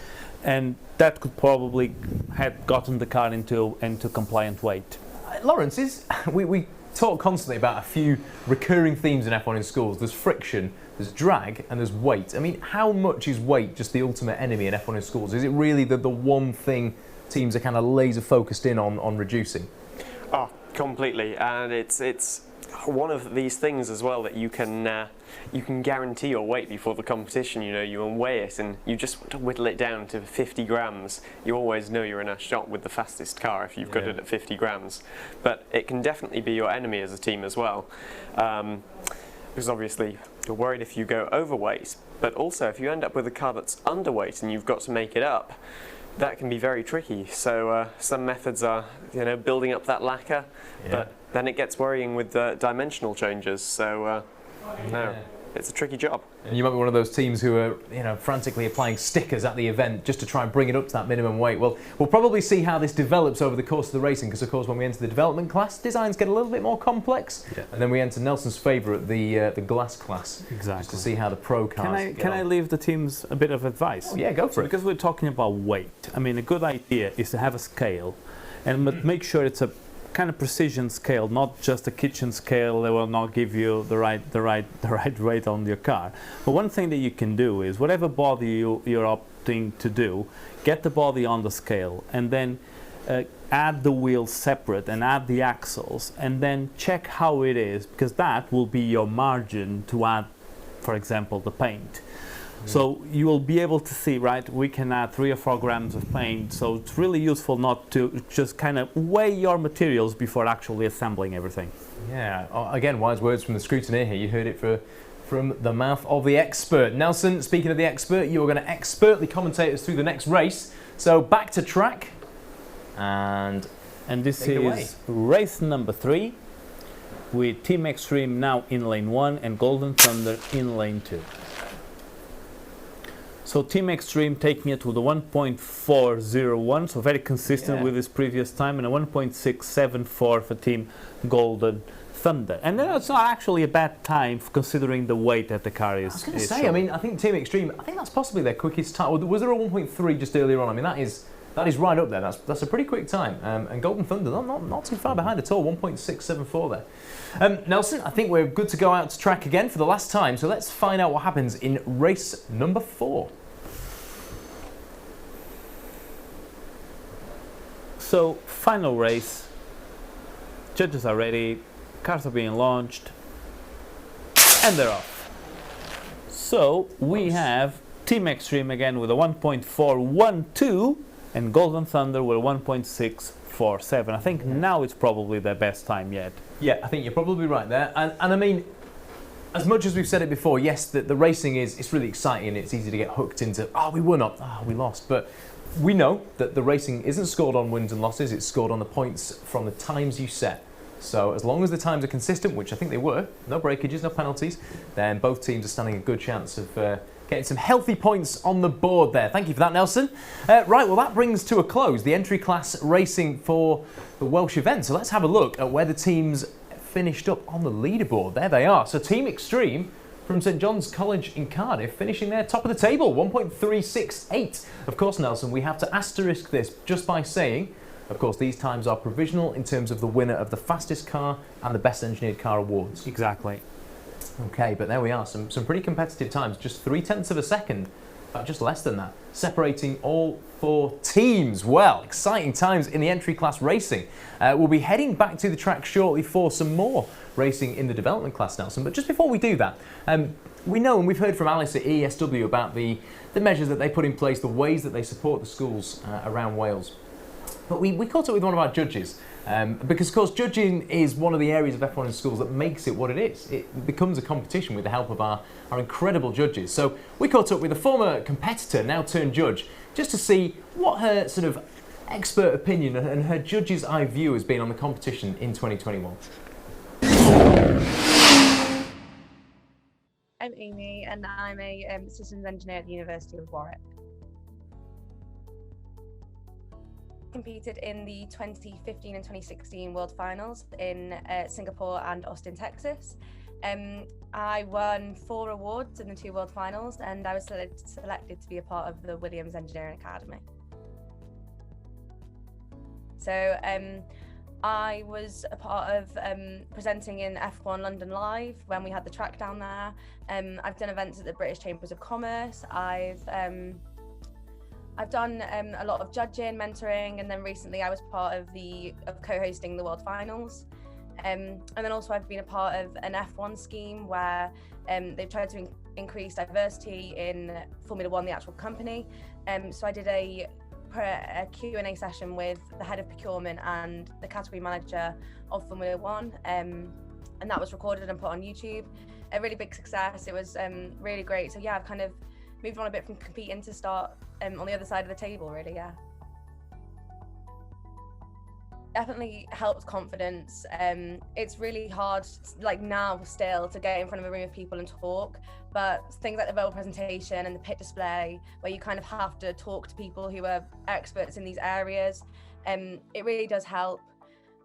And that could probably have gotten the car into compliant weight. Lawrence, we talk constantly about a few recurring themes in F1 in schools. There's friction, there's drag, and there's weight. I mean, how much is weight just the ultimate enemy in F1 in schools? Is it really the one thing teams are kind of laser focused in on reducing? Oh, completely. And it's one of these things as well that you can guarantee your weight before the competition. You weigh it and you just want to whittle it down to 50 grams. You always know you're in a shot with the fastest car if you've got it at 50 grams. But it can definitely be your enemy as a team as well. Because obviously you're worried if you go overweight, but also if you end up with a car that's underweight and you've got to make it up, that can be very tricky. So some methods are, building up that lacquer, but then it gets worrying with dimensional changes. So no, it's a tricky job. And you might be one of those teams who are, frantically applying stickers at the event just to try and bring it up to that minimum weight. Well, we'll probably see how this develops over the course of the racing, because of course when we enter the development class, designs get a little bit more complex. Yeah. And then we enter Nelson's favourite, the glass class. Exactly. Just to see how the pro cars Can I leave the teams a bit of advice? Oh, yeah, go for it. Because we're talking about weight. I mean, a good idea is to have a scale and make sure it's a kind of precision scale, not just a kitchen scale that will not give you the right weight on your car. But one thing that you can do is whatever body you're opting to do, get the body on the scale and then add the wheels separate and add the axles and then check how it is, because that will be your margin to add, for example, the paint. So you will be able to see, right, we can add 3 or 4 grams of paint, so it's really useful not to just kind of weigh your materials before actually assembling everything. Yeah, again, wise words from the scrutineer here. You heard it from the mouth of the expert. Nelson, speaking of the expert, you are going to expertly commentate us through the next race. So back to track, and this is race number 3, with Team Extreme now in lane 1 and Golden Thunder in lane 2. So Team Extreme taking it with a 1.401, so very consistent with his previous time, and a 1.674 for Team Golden Thunder. And that's not actually a bad time considering the weight that the car is. I was going to say, I mean, I think Team Extreme, I think that's possibly their quickest time. Was there a 1.3 just earlier on? I mean, that is right up there. That's a pretty quick time. And Golden Thunder, not too far behind at all, 1.674 there. Nelson, I think we're good to go out to track again for the last time, so let's find out what happens in race number 4. So, final race, judges are ready, cars are being launched, and they're off. So, we have Team Extreme again with a 1.412 and Golden Thunder with a 1.647. I think now it's probably their best time yet. Yeah, I think you're probably right there. And I mean, as much as we've said it before, yes, the racing it's really exciting and it's easy to get hooked into, we won up, we lost. But we know that the racing isn't scored on wins and losses, it's scored on the points from the times you set. So as long as the times are consistent, which I think they were, no breakages, no penalties, then both teams are standing a good chance of Getting some healthy points on the board there. Thank you for that, Nelson. Right, well, that brings to a close the entry class racing for the Welsh event. So let's have a look at where the teams finished up on the leaderboard. There they are. So Team Extreme from St John's College in Cardiff finishing there top of the table, 1.368. Of course, Nelson, we have to asterisk this just by saying, of course, these times are provisional in terms of the winner of the fastest car and the best engineered car awards. Exactly. Okay, but there we are, some pretty competitive times, just 0.3 of a second, in fact just less than that, separating all 4 teams. Well, exciting times in the entry class racing. We'll be heading back to the track shortly for some more racing in the development class, Nelson, but just before we do that, we know and we've heard from Alice at EESW about the measures that they put in place, the ways that they support the schools around Wales. But we caught up with one of our judges, because of course judging is one of the areas of F1 in schools that makes it what it is. It becomes a competition with the help of our incredible judges. So we caught up with a former competitor, now turned judge, just to see what her sort of expert opinion and her judge's eye view has been on the competition in 2021. I'm Amy and I'm a systems engineer at the University of Warwick. Competed in the 2015 and 2016 World Finals in Singapore and Austin, Texas. I won 4 awards in the 2 World Finals and I was selected to be a part of the Williams Engineering Academy. So I was a part of presenting in F1 London Live when we had the track down there. I've done events at the British Chambers of Commerce. I've done a lot of judging, mentoring, and then recently I was part of co-hosting the World Finals. And then also I've been a part of an F1 scheme where they've tried to increase diversity in Formula One, the actual company. So I did a Q&A session with the head of procurement and the category manager of Formula One, and that was recorded and put on YouTube. A really big success. It was really great. So yeah, I've kind of moved on a bit from competing to start on the other side of the table, really, yeah. Definitely helps confidence. It's really hard, like now still, to get in front of a room of people and talk, but things like the verbal presentation and the pit display, where you kind of have to talk to people who are experts in these areas, it really does help.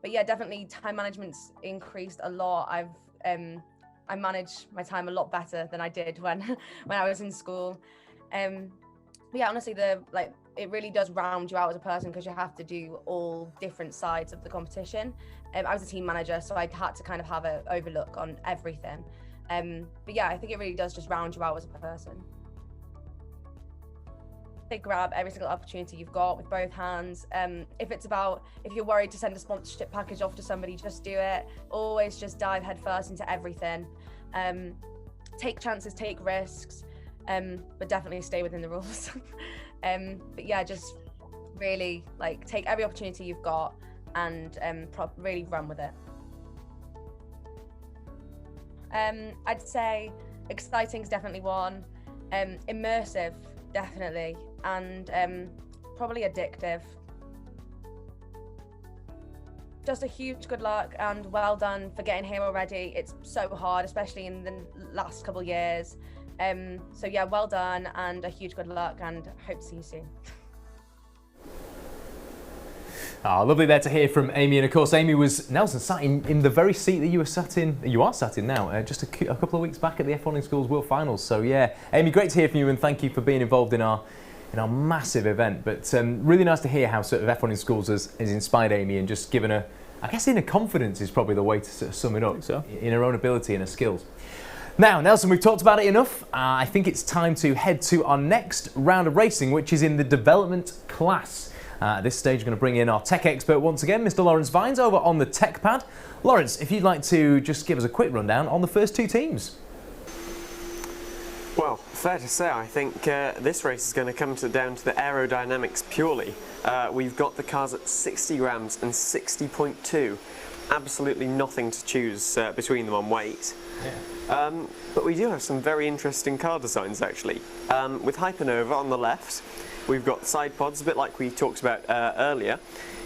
But yeah, definitely time management's increased a lot. I manage my time a lot better than I did when I was in school. But yeah, honestly, it really does round you out as a person because you have to do all different sides of the competition. I was a team manager, so I had to kind of have an overlook on everything. But yeah, I think it really does just round you out as a person. They grab every single opportunity you've got with both hands. If you're worried to send a sponsorship package off to somebody, just do it. Always just dive headfirst into everything. Take chances, take risks, but definitely stay within the rules. But yeah, just really take every opportunity you've got and really run with it. I'd say exciting is definitely one, immersive definitely, and probably addictive. Just a huge good luck and well done for getting here already. It's so hard, especially in the last couple of years. So yeah, well done and a huge good luck and hope to see you soon. Lovely there to hear from Amy, and of course Amy was, Nelson, sat in the very seat that you are sat in now, just a couple of weeks back at the F1 in Schools World Finals. So yeah, Amy, great to hear from you and thank you for being involved in our massive event. But really nice to hear how sort of F1 in Schools has inspired Amy and just given her, I guess, inner confidence is probably the way to sort of sum it up, in her own ability and her skills. Now, Nelson, we've talked about it enough. I think it's time to head to our next round of racing, which is in the development class. At this stage, we're going to bring in our tech expert once again, Mr. Lawrence Vines, over on the tech pad. Lawrence, if you'd like to just give us a quick rundown on the first 2 teams. Well, fair to say, I think this race is going to come down to the aerodynamics purely. We've got the cars at 60 grams and 60.2. Absolutely nothing to choose between them on weight. Yeah. But we do have some very interesting car designs actually. With Hypernova on the left, we've got side pods, a bit like we talked about earlier.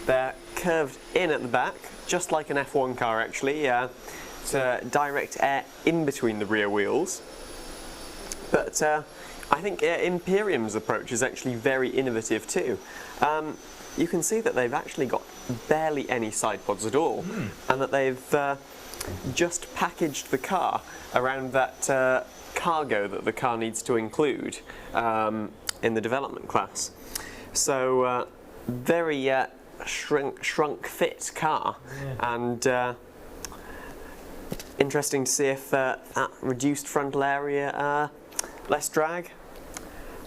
They're curved in at the back, just like an F1 car actually, to direct air in between the rear wheels. But I think Imperium's approach is actually very innovative too. You can see that they've actually got barely any side pods at all, and that they've just packaged the car around that cargo that the car needs to include in the development class. So very shrunk fit car, and interesting to see if that reduced frontal area, less drag,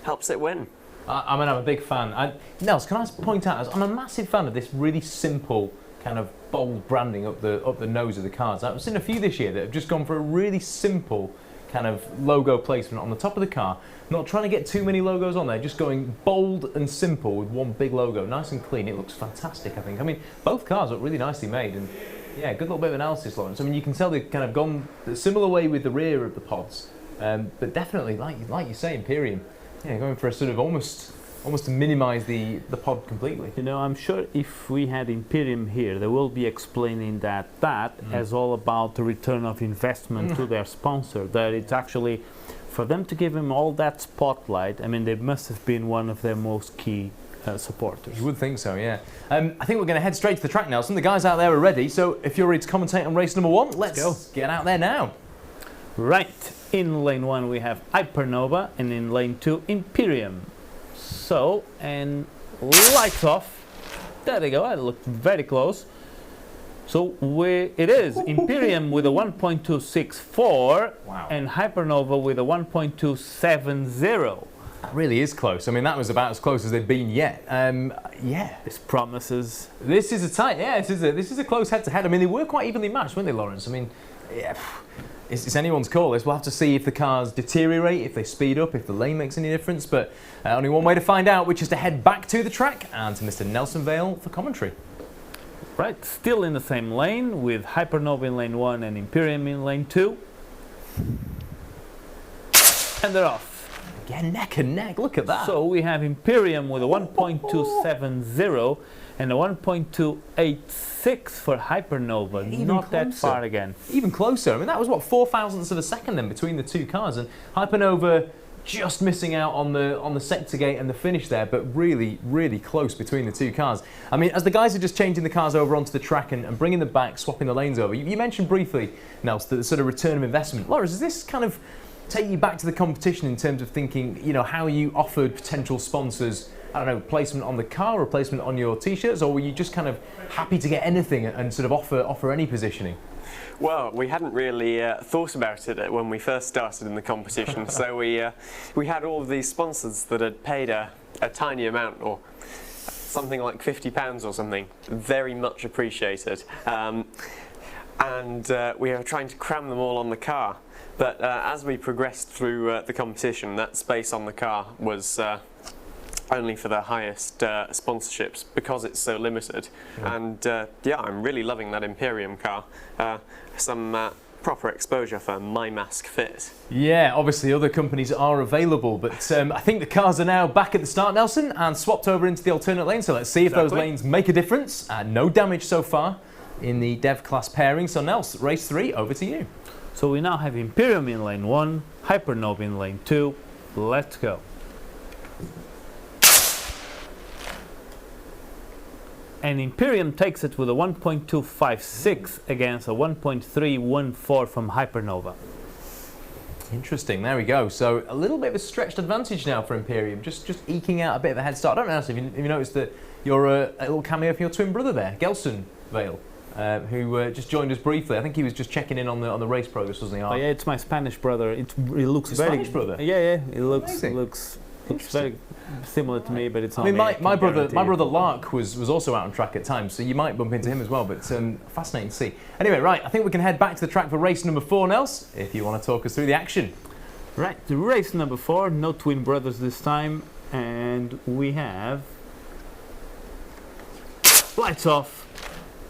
helps it win. I'm a big fan. Nels, can I point out, I'm a massive fan of this really simple kind of bold branding up the nose of the cars. I've seen a few this year that have just gone for a really simple kind of logo placement on the top of the car, not trying to get too many logos on there, just going bold and simple with one big logo, nice and clean. It looks fantastic, I think. I mean, both cars look really nicely made, and yeah, good little bit of analysis, Lawrence. I mean, you can tell they've kind of gone a similar way with the rear of the pods, but definitely, like you say, Imperium, yeah, going for a sort of almost to minimise the pod completely. You know, I'm sure if we had Imperium here, they will be explaining that as all about the return of investment to their sponsor, that it's actually, for them to give him all that spotlight, I mean, they must have been one of their most key supporters. You would think so, yeah. I think we're going to head straight to the track now. Some of the guys out there are ready, so if you're ready to commentate on race number 1, let's go. Get out there now. Right, in lane 1 we have Hypernova, and in lane 2 Imperium. So, and lights off. There they go, I looked very close. So it is Imperium with a 1.264 and Hypernova with a 1.270. That really is close. I mean, that was about as close as they've been yet. Yeah. This promises. This is a tight, yeah, this is a close head-to-head. I mean, they were quite evenly matched, weren't they, Lawrence? I mean, yeah, it's anyone's call. We'll have to see if the cars deteriorate, if they speed up, if the lane makes any difference, but only one way to find out, which is to head back to the track and to Mr. Nelson Vale for commentary. Right, still in the same lane with Hypernova in lane 1 and Imperium in lane 2. And they're off. Again, neck and neck, look at that. So we have Imperium with a 1.270 and a 1.286 for Hypernova. Even not closer. That far again. Even closer. I mean, that was what, 0.004 of a second then between the two cars, and Hypernova just missing out on the sector gate and the finish there, but really, really close between the two cars. I mean, as the guys are just changing the cars over onto the track and bringing them back, swapping the lanes over, you mentioned briefly, Nels, the sort of return of investment. Laura, does this kind of take you back to the competition in terms of thinking, you know, how you offered potential sponsors, I don't know, placement on the car or placement on your t-shirts, or were you just kind of happy to get anything and sort of offer any positioning? Well, we hadn't really thought about it when we first started in the competition, so we had all of these sponsors that had paid a tiny amount, or something like £50 or something, very much appreciated, and we were trying to cram them all on the car. But as we progressed through the competition, that space on the car was only for the highest sponsorships because it's so limited. And yeah, I'm really loving that Imperium car. Some proper exposure for my mask fit. Yeah, obviously other companies are available, but I think the cars are now back at the start, Nelson, and swapped over into the alternate lane. So let's see if those lanes make a difference. No damage so far in the dev class pairing. So Nels, race 3, over to you. So we now have Imperium in lane 1, Hypernova in lane 2. Let's go. And Imperium takes it with a 1.256 against a 1.314 from Hypernova. Interesting, there we go. So a little bit of a stretched advantage now for Imperium, just eking out a bit of a head start. I don't know if you noticed that you're a little cameo for your twin brother there, Gelson Vale. Who just joined us briefly. I think he was just checking in on the race progress, wasn't he? Oh yeah, it's my Spanish brother. He looks Your very Spanish brother. Yeah, he looks very similar to me, but it's not. I mean, my brother Lark was also out on track at times, so you might bump into him as well. But fascinating to see. Anyway, right, I think we can head back to the track for race number 4, Nels, if you want to talk us through the action. Right, the race number 4, no twin brothers this time, and we have lights off.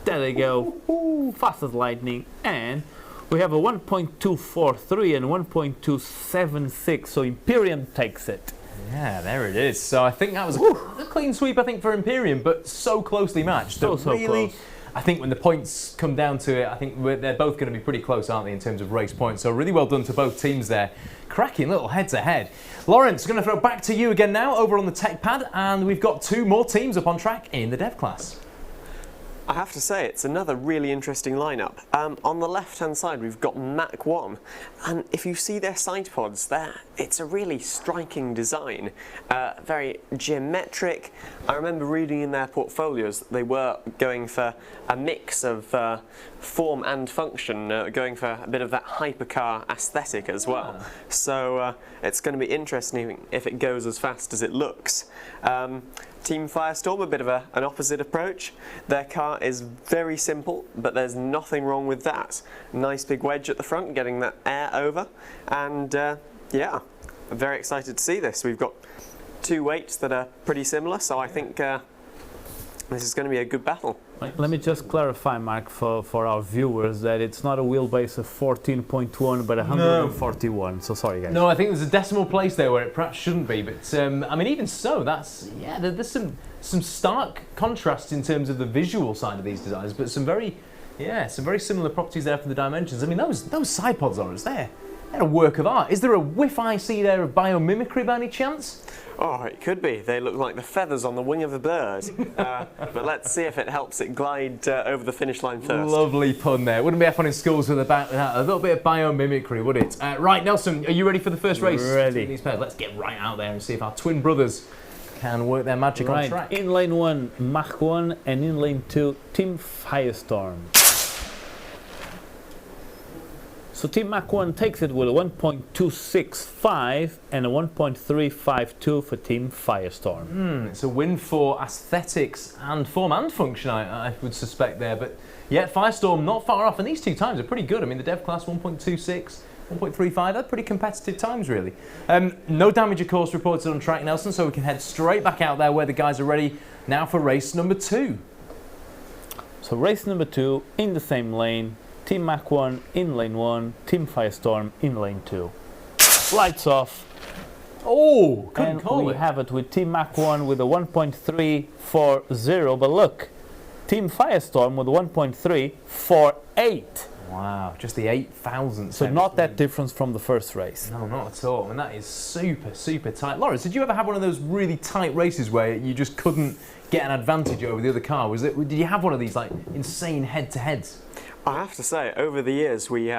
There they go, fast as lightning, and we have a 1.243 and 1.276, so Imperium takes it. Yeah, there it is. So I think that was a clean sweep, I think, for Imperium, but so closely matched. So really, close. I think when the points come down to it, I think they're both going to be pretty close, aren't they, in terms of race points. So really well done to both teams there. Cracking little head-to-head. Lawrence, going to throw it back to you again now over on the tech pad, and we've got 2 more teams up on track in the dev class. I have to say, it's another really interesting lineup. On the left-hand side, we've got Mach 1, and if you see their side pods there, it's a really striking design, very geometric. I remember reading in their portfolios that they were going for a mix of form and function, going for a bit of that hypercar aesthetic as well. So it's going to be interesting if it goes as fast as it looks. Team Firestorm, a bit of an opposite approach. Their car is very simple, but there's nothing wrong with that. Nice big wedge at the front, getting that air over, and yeah, I'm very excited to see this. We've got 2 weights that are pretty similar, so I think this is going to be a good battle. Let me just clarify, Mark, for our viewers, that it's not a wheelbase of 14.1 but 141. No. So sorry, guys. No, I think there's a decimal place there where it perhaps shouldn't be. But I mean, even so, there's some stark contrast in terms of the visual side of these designs, but some very similar properties there for the dimensions. I mean, those side pods are they're a work of art. Is there a whiff I see there of biomimicry by any chance? Oh, it could be. They look like the feathers on the wing of a bird. But let's see if it helps it glide over the finish line first. Lovely pun there. Wouldn't be F1 in schools without a little bit of biomimicry, would it? Right, Nelson, are you ready for the first race? Ready. Let's get right out there and see if our twin brothers can work their magic on track. In lane 1, Mach 1, and in lane 2, Team Firestorm. So Team Mach 1 takes it with a 1.265 and a 1.352 for Team Firestorm. It's a win for aesthetics and form and function, I would suspect there. But yet Firestorm not far off, and these 2 times are pretty good. I mean, the dev class 1.26, 1.35, they're pretty competitive times, really. No damage, of course, reported on track, Nelson, so we can head straight back out there where the guys are ready now for race number 2. So race number 2 in the same lane. Team Mach 1 in lane 1, Team Firestorm in lane 2. Lights off. Oh, couldn't call it. We have it with Team Mach 1 with a 1.340, but look, Team Firestorm with a 1.348. Wow, just the 8,000. So not that difference from the first race. No, not at all. And that is super, super tight. Lawrence, did you ever have one of those really tight races where you just couldn't get an advantage over the other car? Did you have one of these like insane head-to-heads? I have to say, over the years, we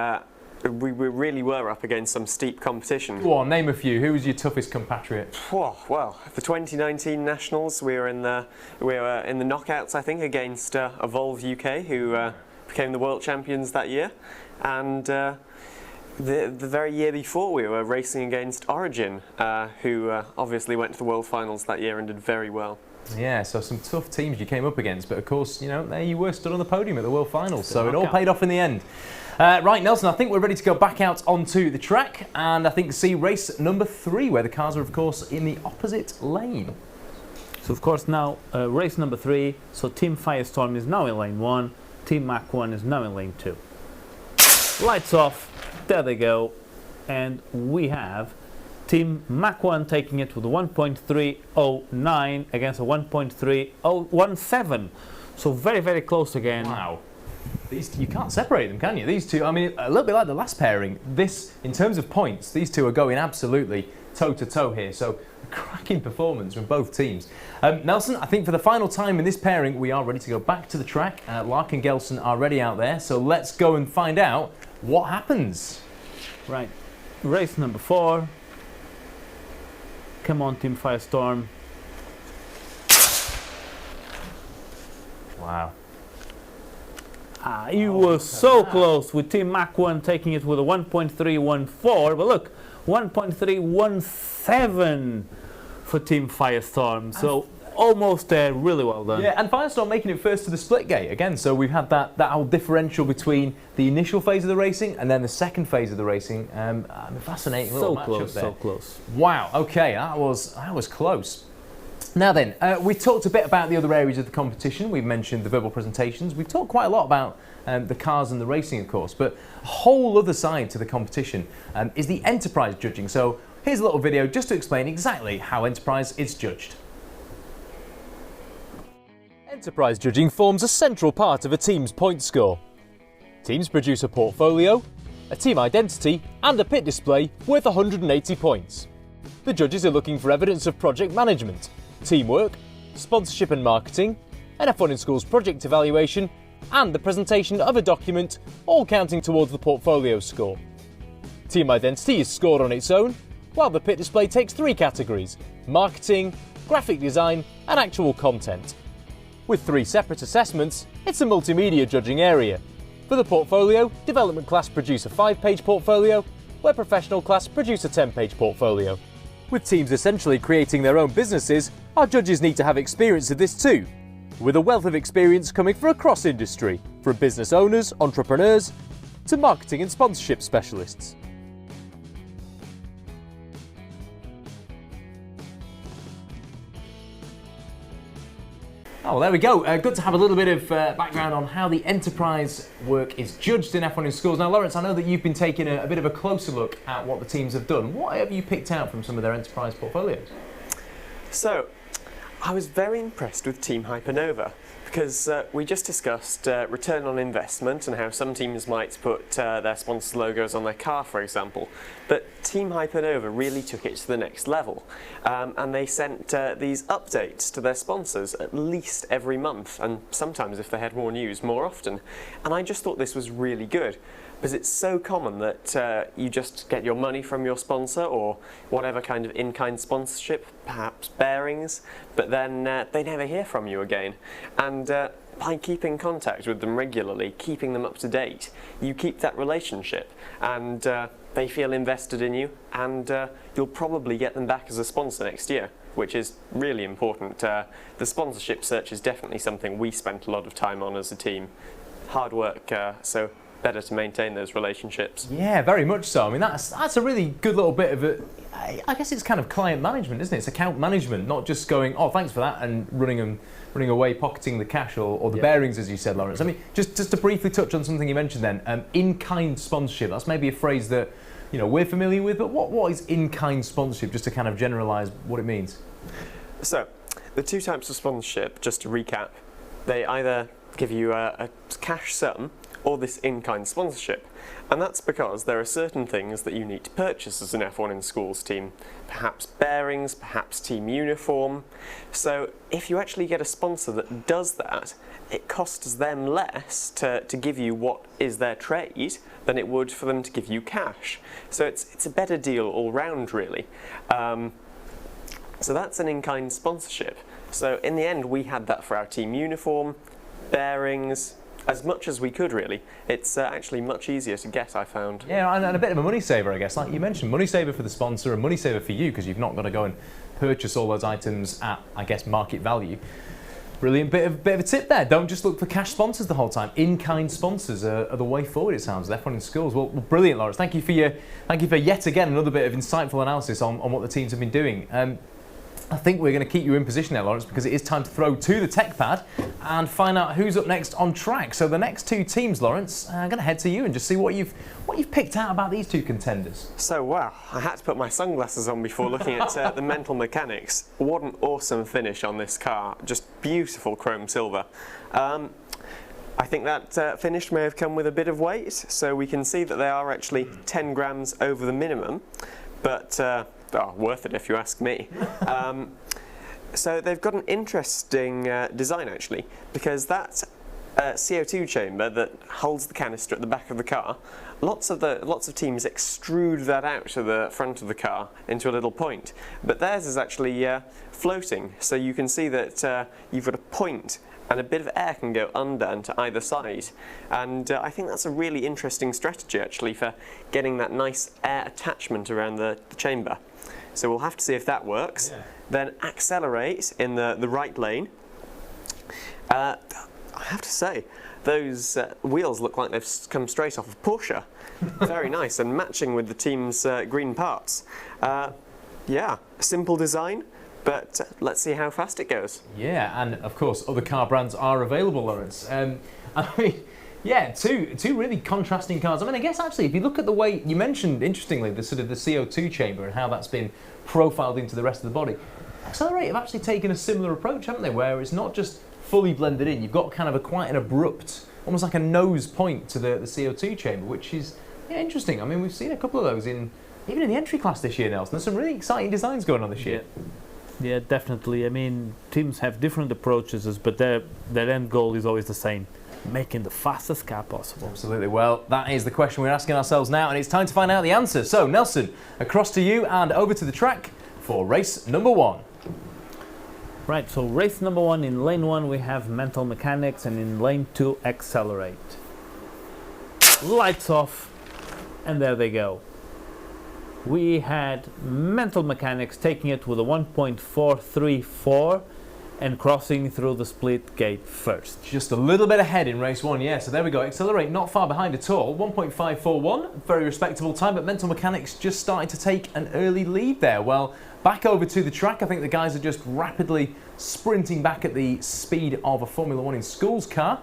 really were up against some steep competition. Go on, name a few. Who was your toughest compatriot? Well, the 2019 Nationals, we were in the knockouts, I think, against Evolve UK, who became the world champions that year, and the very year before we were racing against Origin, who obviously went to the world finals that year and did very well. Yeah, so some tough teams you came up against, but of course, there you were stood on the podium at the World Finals, so it all paid off in the end. Right, Nelson, I think we're ready to go back out onto the track, and I think see race number 3, where the cars are, of course, in the opposite lane. So, of course, now race number 3, so Team Firestorm is now in lane 1, Team Mach 1 is now in lane 2. Lights off, there they go, and we have Team Mach 1 taking it with a 1.309 against a 1.3017. So very, very close again. Wow. You can't separate them, can you? These two, I mean, a little bit like the last pairing. In terms of points, these two are going absolutely toe-to-toe here. So a cracking performance from both teams. Nelson, I think for the final time in this pairing, we are ready to go back to the track. Lark and Gelson are ready out there. So let's go and find out what happens. Right. Race number 4. Come on, Team Firestorm. Wow. You were so close with Team Mach 1 taking it with a 1.314, but look, 1.317 for Team Firestorm. So almost there, really well done. Yeah, and Firestorm making it first to the split gate again. So we've had that whole differential between the initial phase of the racing and then the second phase of the racing. Fascinating little matchup there. So close. Wow. Okay, that was close. Now then, we talked a bit about the other areas of the competition. We've mentioned the verbal presentations. We've talked quite a lot about the cars and the racing, of course. But a whole other side to the competition is the enterprise judging. So here's a little video just to explain exactly how enterprise is judged. Enterprise judging forms a central part of a team's point score. Teams produce a portfolio, a team identity and a pit display worth 180 points. The judges are looking for evidence of project management, teamwork, sponsorship and marketing, an F1 in Schools project evaluation and the presentation of a document, all counting towards the portfolio score. Team identity is scored on its own, while the pit display takes 3 categories: marketing, graphic design and actual content. With 3 separate assessments, it's a multimedia judging area. For the portfolio, development class produce a 5-page portfolio, where professional class produce a 10-page portfolio. With teams essentially creating their own businesses, our judges need to have experience of this too, with a wealth of experience coming from across industry, from business owners, entrepreneurs, to marketing and sponsorship specialists. Oh, well, there we go. Good to have a little bit of background on how the enterprise work is judged in F1 in Schools. Now, Lawrence, I know that you've been taking a bit of a closer look at what the teams have done. What have you picked out from some of their enterprise portfolios? So, I was very impressed with Team Hypernova because we just discussed return on investment and how some teams might put their sponsors' logos on their car, for example. But Team Hypernova really took it to the next level, and they sent these updates to their sponsors at least every month, and sometimes, if they had more news, more often. And I just thought this was really good, because it's so common that you just get your money from your sponsor or whatever kind of in-kind sponsorship, perhaps bearings, but then they never hear from you again. And by keeping contact with them regularly, keeping them up to date, you keep that relationship, and they feel invested in you, and you'll probably get them back as a sponsor next year, which is really important. The sponsorship search is definitely something we spent a lot of time on as a team. Hard work, so better to maintain those relationships. Yeah, very much so. I mean, that's a really good little bit of it. I guess it's kind of client management, isn't it? It's account management, not just going, oh, thanks for that, and running away, pocketing the cash or the bearings, as you said, Lawrence. I mean, just to briefly touch on something you mentioned then, in-kind sponsorship. That's maybe a phrase that we're familiar with, but what is in-kind sponsorship? Just to kind of generalise what it means. So, the 2 types of sponsorship, just to recap, they either give you a cash sum or this in-kind sponsorship. And that's because there are certain things that you need to purchase as an F1 in Schools team. Perhaps bearings, perhaps team uniform. So if you actually get a sponsor that does that, it costs them less to give you what is their trade than it would for them to give you cash. So it's a better deal all round, really. So that's an in-kind sponsorship. So in the end, we had that for our team uniform, bearings, as much as we could, really. It's actually much easier to get, I found. Yeah, and a bit of a money saver, I guess. Like you mentioned, money saver for the sponsor and money saver for you, because you've not got to go and purchase all those items at, I guess, market value. Brilliant bit of a tip there. Don't just look for cash sponsors the whole time. In-kind sponsors are the way forward, it sounds. F1 in Schools. Well, brilliant, Lawrence. Thank you for yet again another bit of insightful analysis on what the teams have been doing. I think we're going to keep you in position there, Lawrence, because it is time to throw to the tech pad and find out who's up next on track. So the next 2 teams, Lawrence, I'm going to head to you and just see what you've picked out about these 2 contenders. So, wow, I had to put my sunglasses on before looking at the mental mechanics. What an awesome finish on this car. Just beautiful chrome silver. I think that finish may have come with a bit of weight, so we can see that they are actually 10 grams over the minimum, but worth it if you ask me. So they've got an interesting design, actually, because that CO2 chamber that holds the canister at the back of the car, lots of teams extrude that out to the front of the car into a little point, but theirs is actually floating, so you can see that you've got a point and a bit of air can go under and to either side, and I think that's a really interesting strategy, actually, for getting that nice air attachment around the chamber. So we'll have to see if that works. Yeah. Then accelerate in the right lane. I have to say, those wheels look like they've come straight off of Porsche. Very nice, and matching with the team's green parts. Yeah, simple design, but let's see how fast it goes. Yeah, and of course, other car brands are available, Lawrence. I mean, yeah, two really contrasting cars. I mean, I guess actually, if you look at the way you mentioned, interestingly, the sort of the CO2 chamber and how that's been profiled into the rest of the body, Accelerate have actually taken a similar approach, haven't they? Where it's not just fully blended in. You've got kind of quite an abrupt, almost like a nose point to the CO2 chamber, which is interesting. I mean, we've seen a couple of those even in the entry class this year, Nelson. There's some really exciting designs going on this year. Yeah, definitely. I mean, teams have different approaches, but their end goal is always the same: making the fastest car possible. Absolutely. Well, that is the question we're asking ourselves now, and it's time to find out the answer. So, Nelson, across to you and over to the track for race number 1. Right, so race number 1, in lane 1 we have mental mechanics, and in lane 2 accelerate. Lights off, and there they go. We had mental mechanics taking it with a 1.434 and crossing through the split gate first. Just a little bit ahead in race 1, yeah. So there we go. Accelerate not far behind at all. 1.541, very respectable time, but mental mechanics just starting to take an early lead there. Well, back over to the track, I think the guys are just rapidly sprinting back at the speed of a Formula 1 in schools car,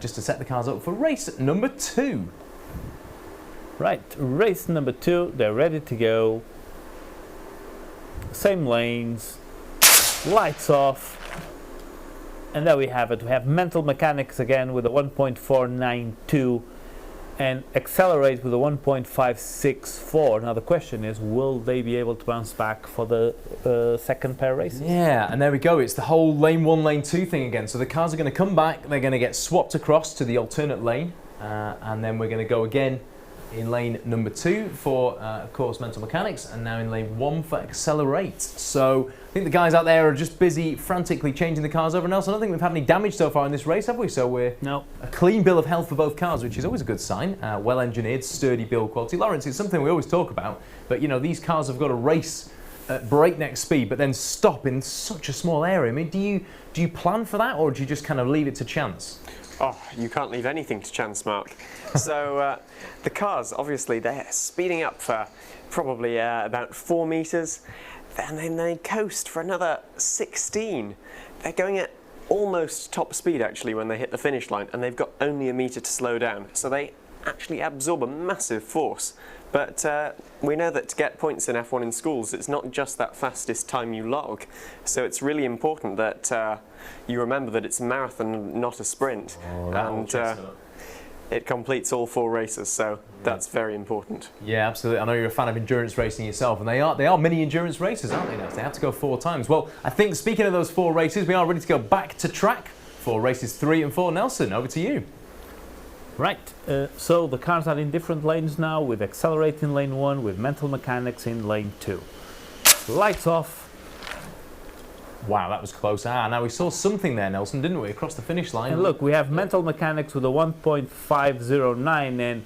just to set the cars up for race number 2. Right, race number 2, they're ready to go. Same lanes, lights off, and there we have it. We have mental mechanics again with a 1.492 and accelerate with a 1.564. Now the question is, will they be able to bounce back for the second pair races? Yeah, and there we go. It's the whole lane 1, lane 2 thing again. So the cars are going to come back, they're going to get swapped across to the alternate lane, and then we're going to go again in lane number 2 for, of course, mental mechanics, and now in lane 1 for accelerate. So I think the guys out there are just busy frantically changing the cars over. Nelson, I don't think we've had any damage so far in this race, have we? So we're a clean bill of health for both cars, which is always a good sign. Well engineered, sturdy build quality. Lawrence, it's something we always talk about, but you know, these cars have got to race at breakneck speed, but then stop in such a small area. I mean, do you plan for that, or do you just kind of leave it to chance? Oh, you can't leave anything to chance, Mark. So the cars, obviously, they're speeding up for probably about 4 meters, and then they coast for another 16. They're going at almost top speed, actually, when they hit the finish line, and they've got only a meter to slow down. So they actually absorb a massive force. But we know that to get points in F1 in schools, it's not just that fastest time you log. So it's really important that you remember that it's a marathon, not a sprint. And it completes all 4 races, so that's very important. Yeah, absolutely. I know you're a fan of endurance racing yourself, and they are mini endurance races, aren't they, now? They have to go 4 times. Well, I think speaking of those 4 races, we are ready to go back to track for races 3 and 4. Nelson, over to you. Right, so the cars are in different lanes now, with accelerate in lane 1, with mental mechanics in lane 2. Lights off. Wow, that was close. Now we saw something there, Nelson, didn't we, across the finish line? And look, we have mental mechanics with a 1.509 and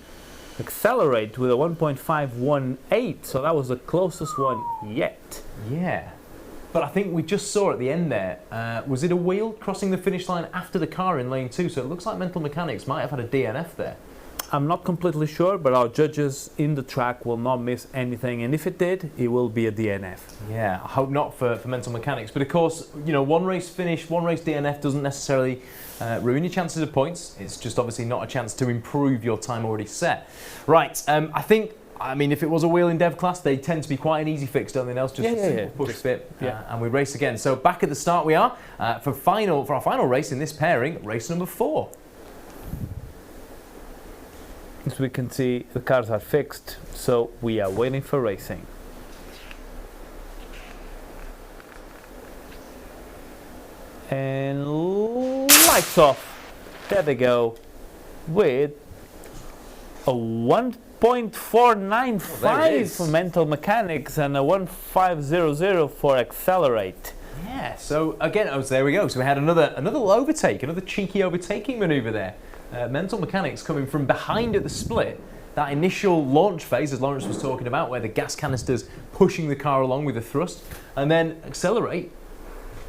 accelerate with a 1.518, so that was the closest one yet. Yeah. But I think we just saw at the end there, was it a wheel crossing the finish line after the car in lane 2? So it looks like mental mechanics might have had a DNF there. I'm not completely sure, but our judges in the track will not miss anything, and if it did, it will be a DNF. Yeah, I hope not for mental mechanics. But of course, you know, 1 race finish, 1 race DNF doesn't necessarily ruin your chances of points. It's just obviously not a chance to improve your time already set. Right, I mean, if it was a wheel in dev class, they tend to be quite an easy fix, don't they, Nels? Just a simple push fit, and we race again. So back at the start we are for our final race in this pairing, race number 4. As we can see, the cars are fixed, so we are waiting for racing. And lights off. There they go, with a 1.495 for mental mechanics and a 1.500 for accelerate. Yeah, so again, there we go. So we had another overtake, another cheeky overtaking manoeuvre there. Mental mechanics coming from behind at the split. That initial launch phase, as Lawrence was talking about, where the gas canisters pushing the car along with the thrust, and then accelerate,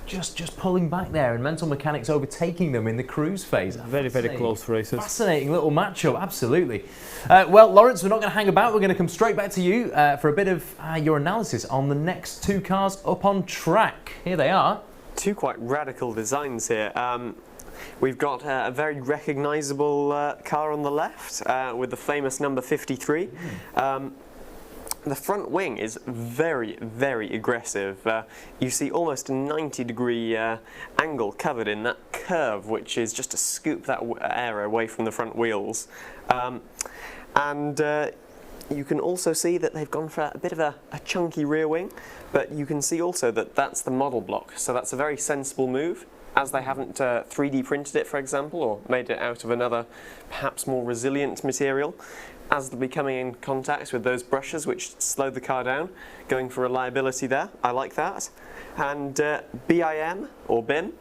just pulling back there, and mental mechanics overtaking them in the cruise phase. Very, very close races. Fascinating little matchup, absolutely. Well, Lawrence, we're not going to hang about. We're going to come straight back to you for a bit of your analysis on the next 2 cars up on track. Here they are. 2 quite radical designs here. We've got a very recognisable car on the left with the famous number 53. the front wing is very, very aggressive. You see almost a 90-degree angle covered in that curve, which is just to scoop that air away from the front wheels. And you can also see that they've gone for a bit of a chunky rear wing, but you can see also that that's the model block, so that's a very sensible move, as they haven't 3D printed it, for example, or made it out of another perhaps more resilient material. As they'll be coming in contact with those brushes which slowed the car down, going for reliability there, I like that. And BIM, or BIM,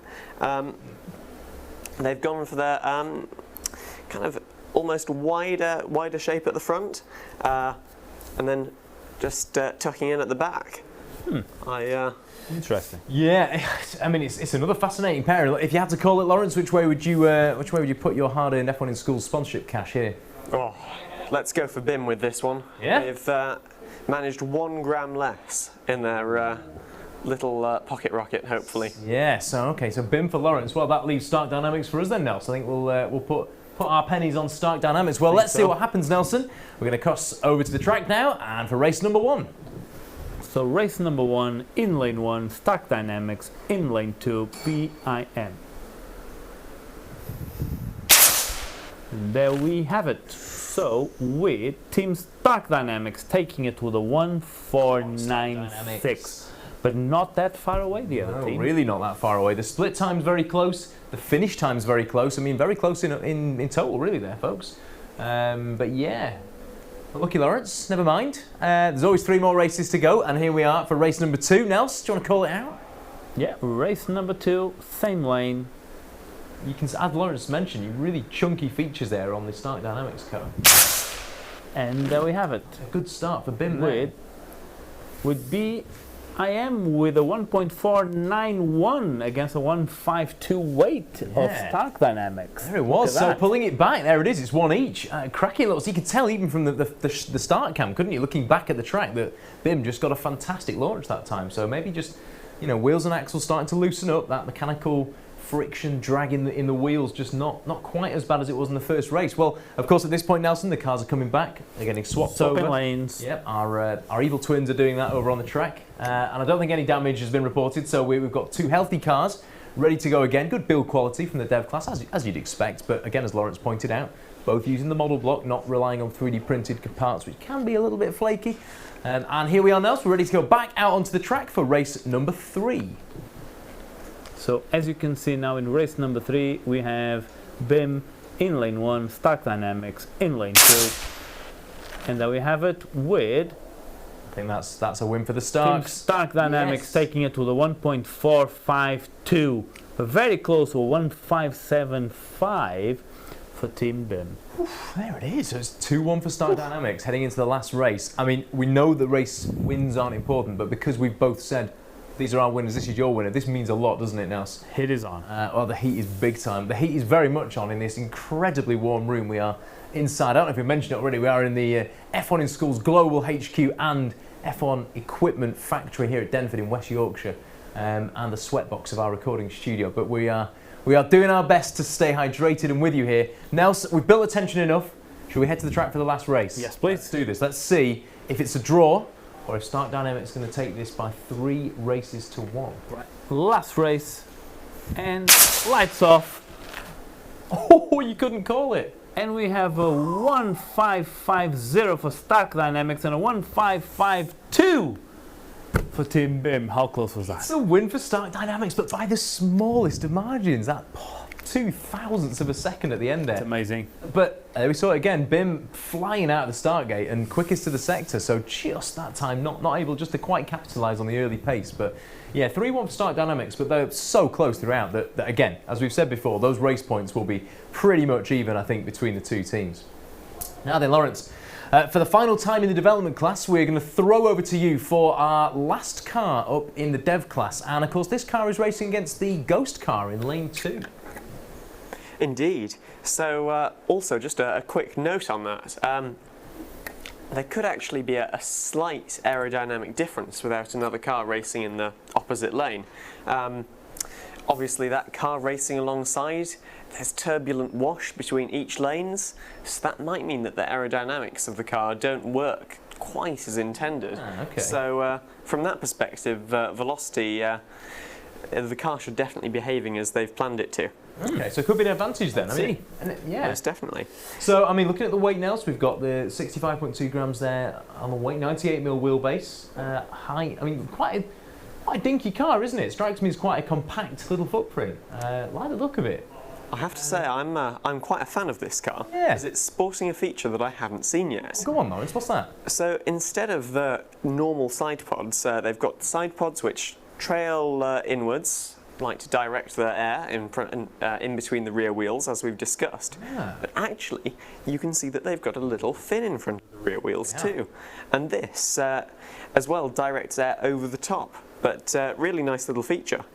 they've gone for their kind of almost wider shape at the front, and then just tucking in at the back. Interesting. Yeah, I mean it's another fascinating pair. If you had to call it, Lawrence, which way would you put your hard-earned F1 in Schools sponsorship cash here? Oh, let's go for BIM with this one. Yeah. They've managed 1 gram less in their little pocket rocket, hopefully. Yeah. So okay. So BIM for Lawrence. Well, that leaves Stark Dynamics for us then, Nelson. I think we'll put our pennies on Stark Dynamics. Well, let's see what happens, Nelson. We're going to cross over to the track now, and for race number 1. So race number 1, in lane 1, Stark Dynamics, in lane 2, BIM. And there we have it. So with Team Stark Dynamics taking it with a 1:4.96, but not that far away, the other team. Really not that far away. The split time's very close. The finish time's very close. I mean, very close in total, really, there, folks. But yeah. Lucky Lawrence, never mind. There's always 3 more races to go, and here we are for race number 2. Nels, do you want to call it out? Yeah, race number 2, same lane. You can, as Lawrence mentioned, you really chunky features there on the Stark Dynamics car. And there we have it. A good start for BIM there. With BIM with a 1.491 against a 1.52 weight of Stark Dynamics. There it was. So pulling it back, there it is. It's 1 each. Cracking looks. You could tell even from the start cam, couldn't you? Looking back at the track, that BIM just got a fantastic launch that time. So maybe just, wheels and axles starting to loosen up. That mechanical friction drag in the wheels just not quite as bad as it was in the first race. Well, of course, at this point, Nelson, the cars are coming back. They're getting swapped over. Lanes. Yep, our evil twins are doing that over on the track. And I don't think any damage has been reported, so we've got 2 healthy cars ready to go again. Good build quality from the dev class, as you'd expect. But again, as Lawrence pointed out, both using the model block, not relying on 3D printed parts, which can be a little bit flaky. And here we are, Nelson. We're ready to go back out onto the track for race number 3. So as you can see now in race number 3, we have BIM in lane 1, Stark Dynamics in lane 2. And there we have it with... I think that's a win for the Starks. Stark Dynamics taking it to the 1.452. Very close to 1.575 for Team BIM. Oof, there it is. So it's 2-1 for Stark Dynamics heading into the last race. I mean, we know that race wins aren't important, but because we've both said these are our winners, this is your winner, this means a lot, doesn't it, Nels? Heat is on. Well, the heat is big time. The heat is very much on in this incredibly warm room we are inside. I don't know if we mentioned it already, we are in the F1 in Schools Global HQ and F1 equipment factory here at Denford in West Yorkshire, and the sweatbox of our recording studio. But we are doing our best to stay hydrated and with you here. Nels, we've built the tension enough. Should we head to the track for the last race? Yes, please. Let's do this. Let's see if it's a draw or if Stark Dynamics is going to take this by 3 races to 1. Right. Last race, and lights off. Oh, you couldn't call it. And we have a 1.550 for Stark Dynamics and a 1.552 for Team BIM. How close was that? It's a win for Stark Dynamics, but by the smallest of margins. That 0.02 of a second at the end there. It's amazing. But we saw it again, BIM flying out of the start gate and quickest to the sector, so just that time not able just to quite capitalise on the early pace. But yeah, 3-1 for Stark Dynamics, but they're so close throughout that again, as we've said before, those race points will be pretty much even, I think, between the 2 teams. Now then, Lawrence, for the final time in the development class, we're going to throw over to you for our last car up in the dev class. And of course, this car is racing against the Ghost car in lane 2. Indeed. So also just a quick note on that. There could actually be a slight aerodynamic difference without another car racing in the opposite lane. Obviously that car racing alongside, there's turbulent wash between each lanes, so that might mean that the aerodynamics of the car don't work quite as intended. Okay. So from that perspective, velocity, the car should definitely be behaving as they've planned it to. Okay, so it could be an advantage then. Yeah. Yes, definitely. So, I mean, looking at the weight now, so we've got the 65.2 grams there on the weight, 98mm wheelbase, height. I mean, quite a dinky car, isn't it? It strikes me as quite a compact little footprint. Like the look of it. I have to say, I'm quite a fan of this car. Yeah. Because it's sporting a feature that I haven't seen yet. Go on, Lawrence, what's that? So instead of the normal side pods, they've got side pods which trail inwards, like to direct the air in between the rear wheels, as we've discussed. Yeah. But actually, you can see that they've got a little fin in front of the rear wheels too. And this, as well, directs air over the top. But really nice little feature.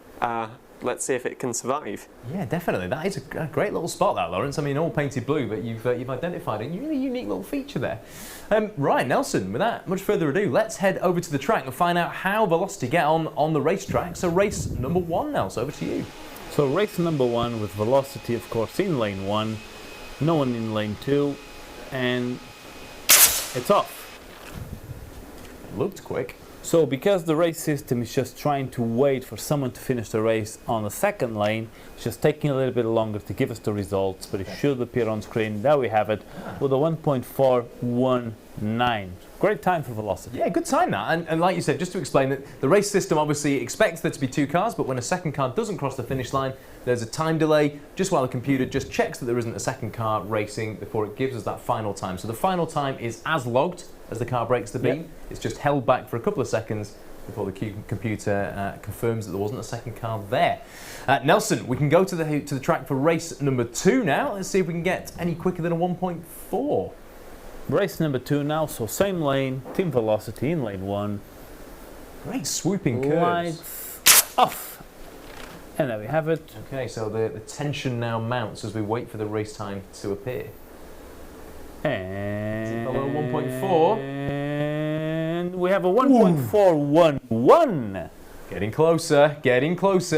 Let's see if it can survive. Yeah, definitely. That is a great little spot, that, Lawrence. I mean, all painted blue, but you've identified a really unique little feature there. Right, Nelson, without much further ado, let's head over to the track and find out how Velocity get on the racetrack. So race number 1, Nelson, over to you. So race number 1 with Velocity, of course, in lane 1, no one in lane 2, and it's off. Looked quick. So because the race system is just trying to wait for someone to finish the race on the second lane, it's just taking a little bit longer to give us the results, but it should appear on screen. There we have it, with a 1.419. Great time for Velocity. Yeah, good time that. And like you said, just to explain that the race system obviously expects there to be 2 cars, but when a second car doesn't cross the finish line, there's a time delay just while the computer just checks that there isn't a second car racing before it gives us that final time. So the final time is as logged as the car breaks the beam. Yep. It's just held back for a couple of seconds before the computer confirms that there wasn't a second car there. Nelson, we can go to the track for race number 2 now. Let's see if we can get any quicker than a 1.4. Race number 2 now, so same lane, Team Velocity in lane 1. Great swooping curves. Lights off. And there we have it. Okay, so the tension now mounts as we wait for the race time to appear. And below 1.4. And we have a 1.411. Getting closer,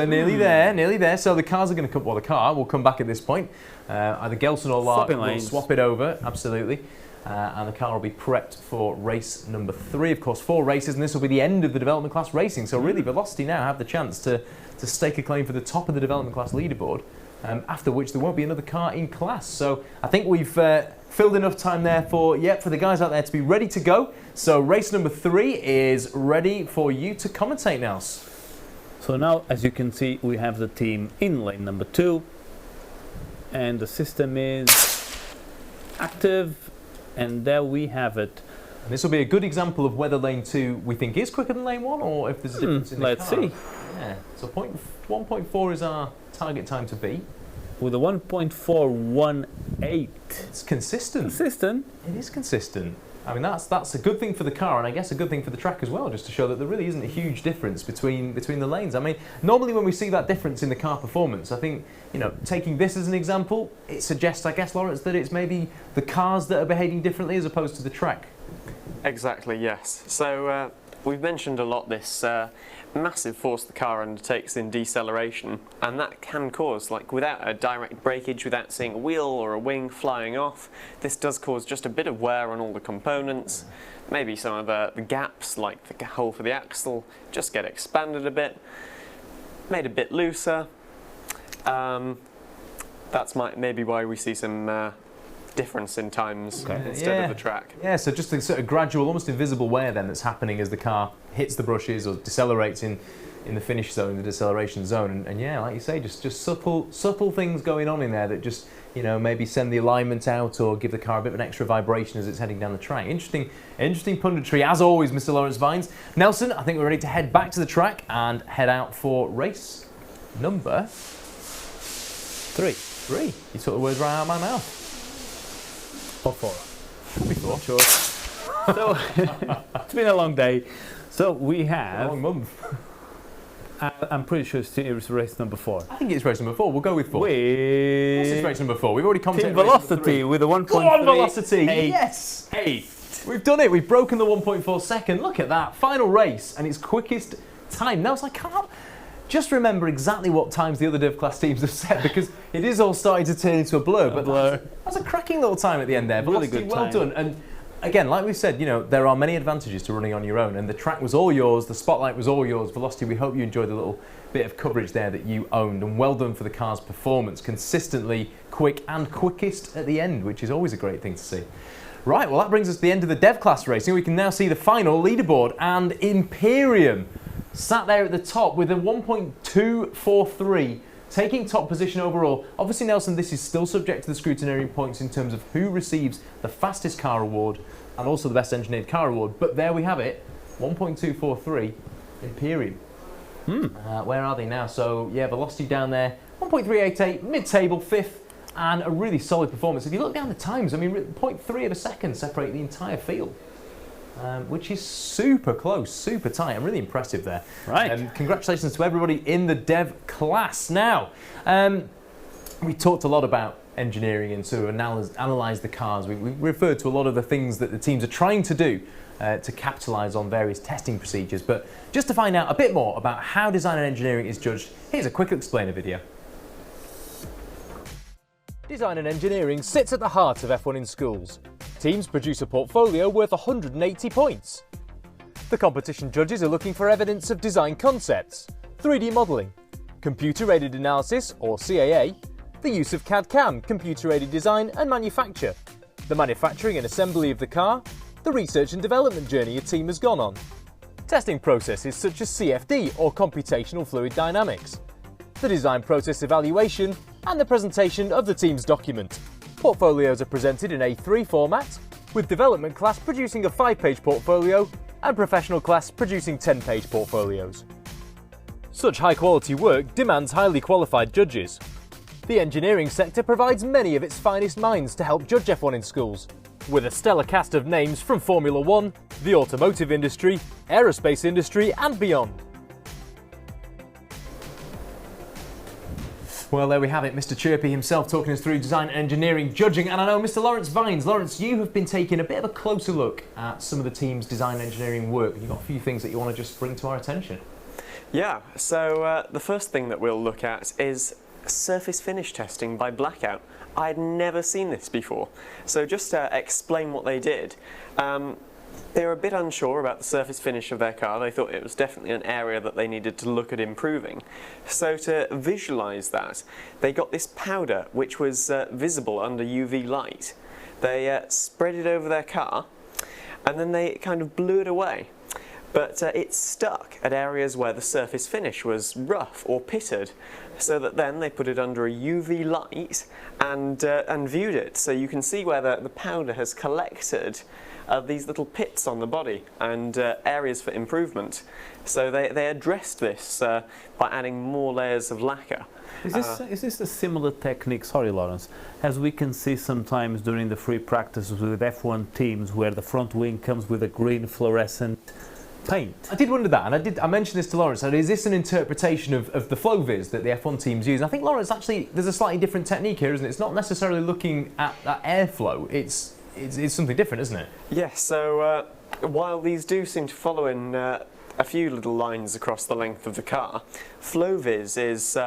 nearly there. So the cars are going to come, well, the car will come back at this point. Either Gelson or Lark will swap it over, absolutely. And the car will be prepped for race number 3. Of course, 4 races, and this will be the end of the development class racing. So really, Velocity now have the chance to stake a claim for the top of the development class leaderboard, after which there won't be another car in class. So I think we've filled enough time there for the guys out there to be ready to go. So race number 3 is ready for you to commentate, Nels. So now, as you can see, we have the team in lane number 2, and the system is active, and there we have it. And this will be a good example of whether lane 2 we think is quicker than lane 1, or if there's a difference in the car. Let's see. Yeah. So 1.4 is our target time to beat. With a 1.418. It's consistent. Consistent. It is consistent. I mean, that's a good thing for the car, and I guess a good thing for the track as well, just to show that there really isn't a huge difference between the lanes. I mean, normally when we see that difference in the car performance, I think, taking this as an example, it suggests, I guess, Lawrence, that it's maybe the cars that are behaving differently as opposed to the track. Exactly, yes. So we've mentioned a lot this massive force the car undertakes in deceleration, and that can cause, without a direct breakage, without seeing a wheel or a wing flying off, this does cause just a bit of wear on all the components. Maybe some of the gaps, like the hole for the axle, just get expanded a bit, made a bit looser. That's maybe why we see some difference in times instead of the track. Yeah, so just a sort of gradual, almost invisible wear then that's happening as the car hits the brushes or decelerates in the finish zone, the deceleration zone, and yeah, like you say, just subtle things going on in there that just maybe send the alignment out or give the car a bit of an extra vibration as it's heading down the track. Interesting punditry as always, Mr. Lawrence Vines. Nelson, I think we're ready to head back to the track and head out for race number 3. You took the words right out of my mouth. Or 4. Could be 4. Sure. So, it's been a long day. So we have... A long month. I'm pretty sure it's race number 4. I think it's race number 4. We'll go with 4. This is race number 4. We've already commented. Team Velocity with a 1.3. Go on, Velocity! Yes! 8. We've done it. We've broken the 1.4 second. Look at that. Final race and its quickest time. Now, I can't just remember exactly what times the other Div Class teams have set, because it is all starting to turn into a blur. That's a cracking little time at the end there. Really good well time. done. And again, like we said, you know, there are many advantages to running on your own, and the track was all yours, the spotlight was all yours. Velocity, we hope you enjoyed the little bit of coverage there that you owned, and well done for the car's performance. Consistently quick and quickest at the end, which is always a great thing to see. Right, well that brings us to the end of the dev class racing. We can now see the final leaderboard, and Imperium sat there at the top with a 1.243, taking top position overall. Obviously, Nelson, this is still subject to the scrutineering points in terms of who receives the fastest car award and also the best engineered car award. But there we have it, 1.243, Imperium. Where are they now? So yeah, Velocity down there, 1.388, mid-table, 5th, and a really solid performance. If you look down the times, I mean, 0.3 of a second separate the entire field. Which is super close, super tight, and really impressive there. Right. Congratulations to everybody in the dev class. Now, we talked a lot about engineering and sort of analysed the cars. We referred to a lot of the things that the teams are trying to do to capitalise on various testing procedures. But just to find out a bit more about how design and engineering is judged, here's a quick explainer video. Design and engineering sits at the heart of F1 in schools. Teams produce a portfolio worth 180 points. The competition judges are looking for evidence of design concepts, 3D modelling, computer-aided analysis or CAA, the use of CAD/CAM, computer-aided design and manufacture, the manufacturing and assembly of the car, the research and development journey a team has gone on, testing processes such as CFD or computational fluid dynamics, the design process evaluation and the presentation of the team's document. Portfolios are presented in A3 format, with development class producing a 5-page portfolio and professional class producing 10-page portfolios. Such high-quality work demands highly qualified judges. The engineering sector provides many of its finest minds to help judge F1 in schools, with a stellar cast of names from Formula 1, the automotive industry, aerospace industry and beyond. Well, there we have it, Mr. Chirpy himself talking us through design and engineering judging. And I know Mr. Lawrence Vines. Lawrence, you have been taking a bit of a closer look at some of the team's design and engineering work. You've got a few things that you want to just bring to our attention. Yeah, so the first thing that we'll look at is surface finish testing by Blackout. I'd never seen this before. So just to explain what they did, they were a bit unsure about the surface finish of their car. They thought it was definitely an area that they needed to look at improving. So to visualise that, they got this powder which was visible under UV light. They spread it over their car and then they kind of blew it away. But it stuck at areas where the surface finish was rough or pitted, so that then they put it under a UV light and viewed it. So you can see where the powder has collected these little pits on the body and areas for improvement. So they addressed this by adding more layers of lacquer. Is this a similar technique, sorry Lawrence, as we can see sometimes during the free practices with F1 teams where the front wing comes with a green fluorescent paint? I did wonder that, and I mentioned this to Lawrence. Is this an interpretation of the flow-vis that the F1 teams use? And I think, Lawrence, actually, there's a slightly different technique here, isn't it? It's not necessarily looking at airflow. It's something different, isn't it? Yes, so while these do seem to follow in a few little lines across the length of the car, flow-vis is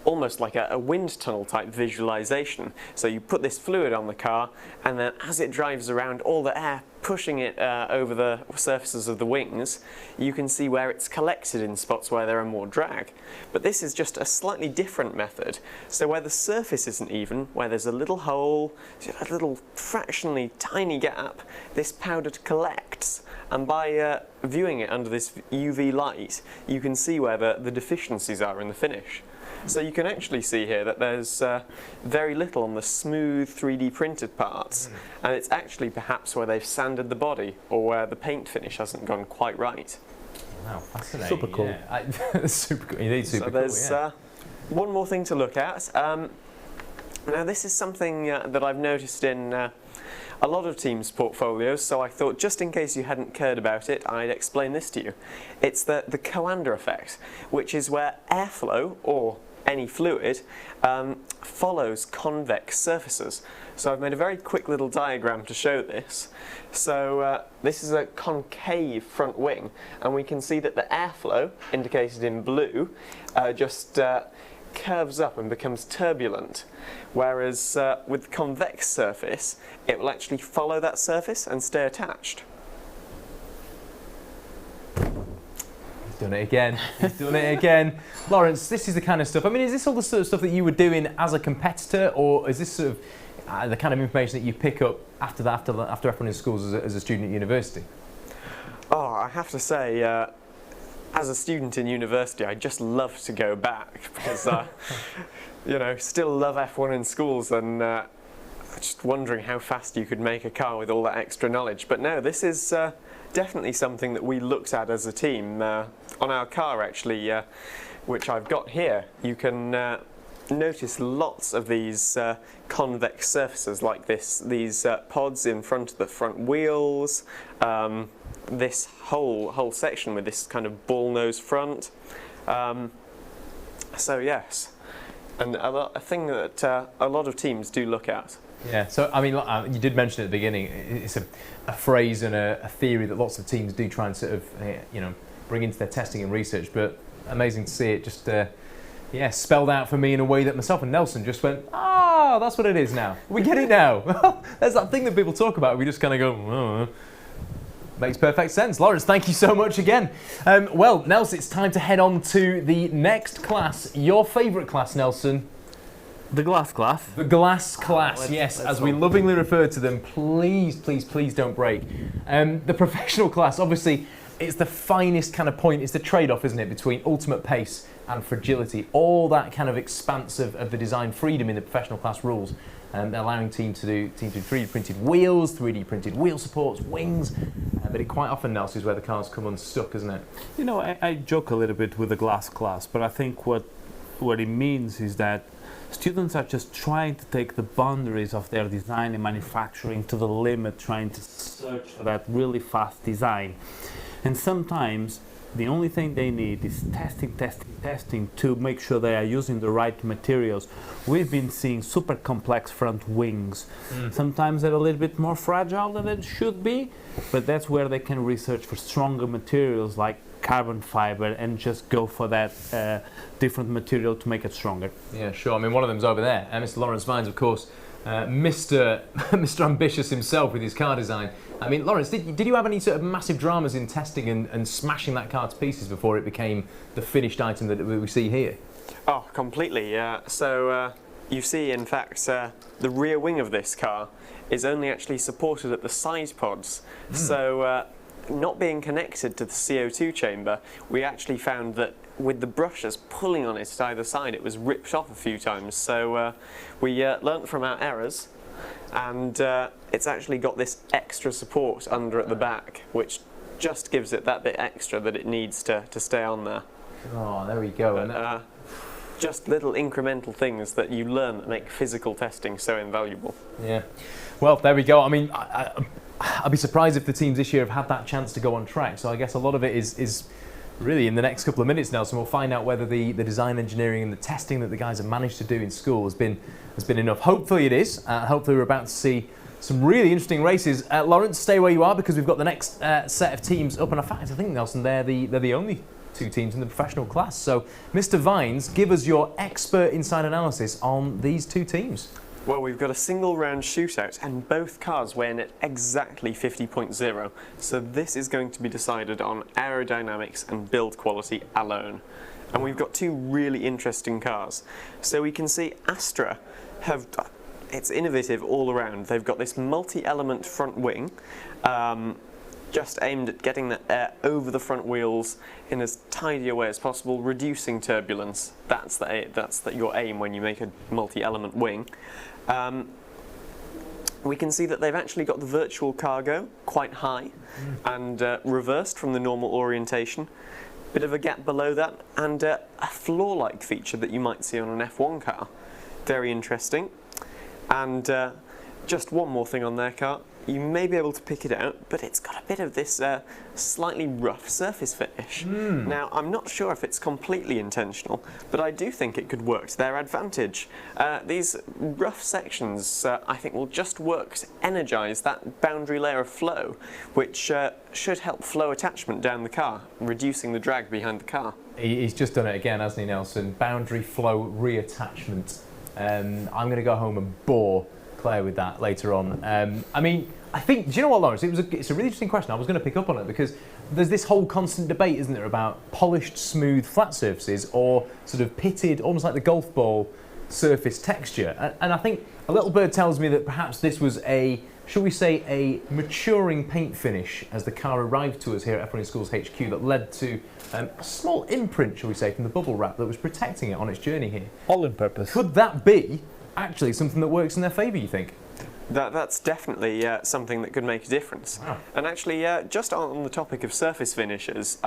almost like a wind tunnel type visualization. So you put this fluid on the car, and then as it drives around, all the air pushing it over the surfaces of the wings, you can see where it's collected in spots where there are more drag. But this is just a slightly different method. So where the surface isn't even, where there's a little hole, a little fractionally tiny gap, this powder collects, and by viewing it under this UV light, you can see where the deficiencies are in the finish. So you can actually see here that there's very little on the smooth 3D printed parts, and it's actually perhaps where they've sanded the body or where the paint finish hasn't gone quite right. Wow, fascinating. Super cool. Yeah. Super cool. Indeed, super cool. So there's one more thing to look at. Now this is something that I've noticed in a lot of teams' portfolios, so I thought just in case you hadn't cared about it, I'd explain this to you. It's the Coanda effect, which is where airflow, or any fluid, follows convex surfaces. So I've made a very quick little diagram to show this. So this is a concave front wing, and we can see that the airflow, indicated in blue, just curves up and becomes turbulent, whereas with the convex surface, it will actually follow that surface and stay attached. Done it again. He's done it again. Lawrence, this is the kind of stuff. I mean, is this all the sort of stuff that you were doing as a competitor, or is this sort of the kind of information that you pick up after F1 in Schools as a student at university? Oh, I have to say, as a student in university, I just love to go back because, you know, still love F1 in Schools, and just wondering how fast you could make a car with all that extra knowledge. But no, this is definitely something that we looked at as a team. On our car, actually, which I've got here, you can notice lots of these convex surfaces like this, these pods in front of the front wheels, this whole section with this kind of ball nose front. So yes, and a thing that a lot of teams do look at. Yeah, so I mean, you did mention at the beginning, it's a phrase and a theory that lots of teams do try and sort of, you know, bring into their testing and research, but amazing to see it just, yeah, spelled out for me in a way that myself and Nelson just went, oh, that's what it is now. We get it now. There's that thing that people talk about, we just kind of go, oh. Makes perfect sense. Lawrence, thank you so much again. Well, Nelson, it's time to head on to the next class. Your favourite class, Nelson? The glass class. The glass class, yes, as we lovingly refer to them. Please, please, please don't break. The professional class, obviously, it's the finest kind of point. It's the trade-off, isn't it, between ultimate pace and fragility. All that kind of expanse of the design freedom in the professional class rules, allowing teams to do 3D printed wheels, 3D printed wheel supports, wings. But it quite often, Nelson, is where the cars come unstuck, isn't it? You know, I joke a little bit with the glass class, but I think what it means is that students are just trying to take the boundaries of their design and manufacturing to the limit, trying to search for that really fast design. And sometimes the only thing they need is testing to make sure they are using the right materials. We've been seeing super complex front wings. Sometimes they're a little bit more fragile than it should be, but that's where they can research for stronger materials like carbon fiber and just go for that different material to make it stronger. Yeah, sure. I mean, one of them's over there. Mr. Lawrence Vines, of course, Mr. Ambitious himself with his car design. I mean, Lawrence, did you have any sort of massive dramas in testing and smashing that car to pieces before it became the finished item that we see here? Oh, completely, yeah. So you see, in fact, the rear wing of this car is only actually supported at the side pods. So not being connected to the CO2 chamber, we actually found that with the brushes pulling on it at either side, it was ripped off a few times. So we learnt from our errors, and it's actually got this extra support under at the back, which just gives it that bit extra that it needs to stay on there. Oh, there we go. But, just little incremental things that you learn that make physical testing so invaluable. Yeah. Well, there we go. I mean, I'd be surprised if the teams this year have had that chance to go on track. So I guess a lot of it is really in the next couple of minutes now. So we'll find out whether the design engineering and the testing that the guys have managed to do in school has been enough. Hopefully it is. Hopefully we're about to see some really interesting races. Lawrence, stay where you are because we've got the next set of teams up. And in fact, I think, Nelson, they're the only two teams in the professional class. So, Mr. Vines, give us your expert inside analysis on these two teams. Well, we've got a single round shootout and both cars weigh in at exactly 50.0. So this is going to be decided on aerodynamics and build quality alone. And we've got two really interesting cars. So we can see Astra it's innovative all around. They've got this multi-element front wing, just aimed at getting the air over the front wheels in as tidy a way as possible, reducing turbulence. That's your aim when you make a multi-element wing. We can see that they've actually got the virtual cargo quite high and reversed from the normal orientation. Bit of a gap below that, and a floor-like feature that you might see on an F1 car. Very interesting. And just one more thing on their car. you may be able to pick it out, but it's got a bit of this slightly rough surface finish. Now, I'm not sure if it's completely intentional, but I do think it could work to their advantage. These rough sections, I think, will just work to energise that boundary layer of flow, which should help flow attachment down the car, reducing the drag behind the car. He's just done it again, hasn't he, Nelson? Boundary flow reattachment. I'm going to go home and bore Claire with that later on. I mean, I think, do you know what, Lawrence? It's a really interesting question. I was going to pick up on it because there's this whole constant debate, isn't there, about polished, smooth, flat surfaces or sort of pitted, almost like the golf ball surface texture. And I think a little bird tells me that perhaps this was a, shall we say, a maturing paint finish as the car arrived to us here at F1 in Schools HQ that led to a small imprint, shall we say, from the bubble wrap that was protecting it on its journey here. All in purpose. Could that be actually something that works in their favour, you think? That's definitely something that could make a difference. Wow. And actually, just on the topic of surface finishes,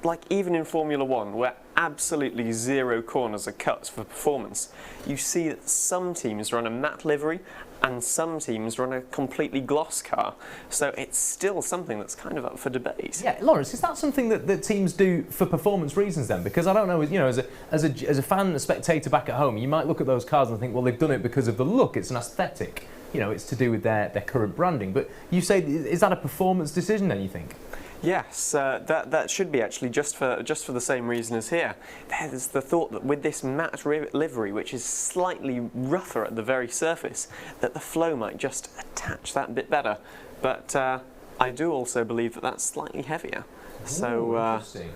like even in Formula One, where absolutely zero corners are cut for performance, you see that some teams run a matte livery and some teams run a completely gloss car. So it's still something that's kind of up for debate. Yeah, Lawrence, is that something that teams do for performance reasons then? Because I don't know, you know, as a fan, a spectator back at home, you might look at those cars and think, well, they've done it because of the look. It's an aesthetic. You know, it's to do with their current branding. But you say, is that a performance decision then, you think? Yes, that should be actually just for the same reason as here. There's the thought that with this matte livery, which is slightly rougher at the very surface, that the flow might just attach that bit better. But I do also believe that that's slightly heavier. So interesting.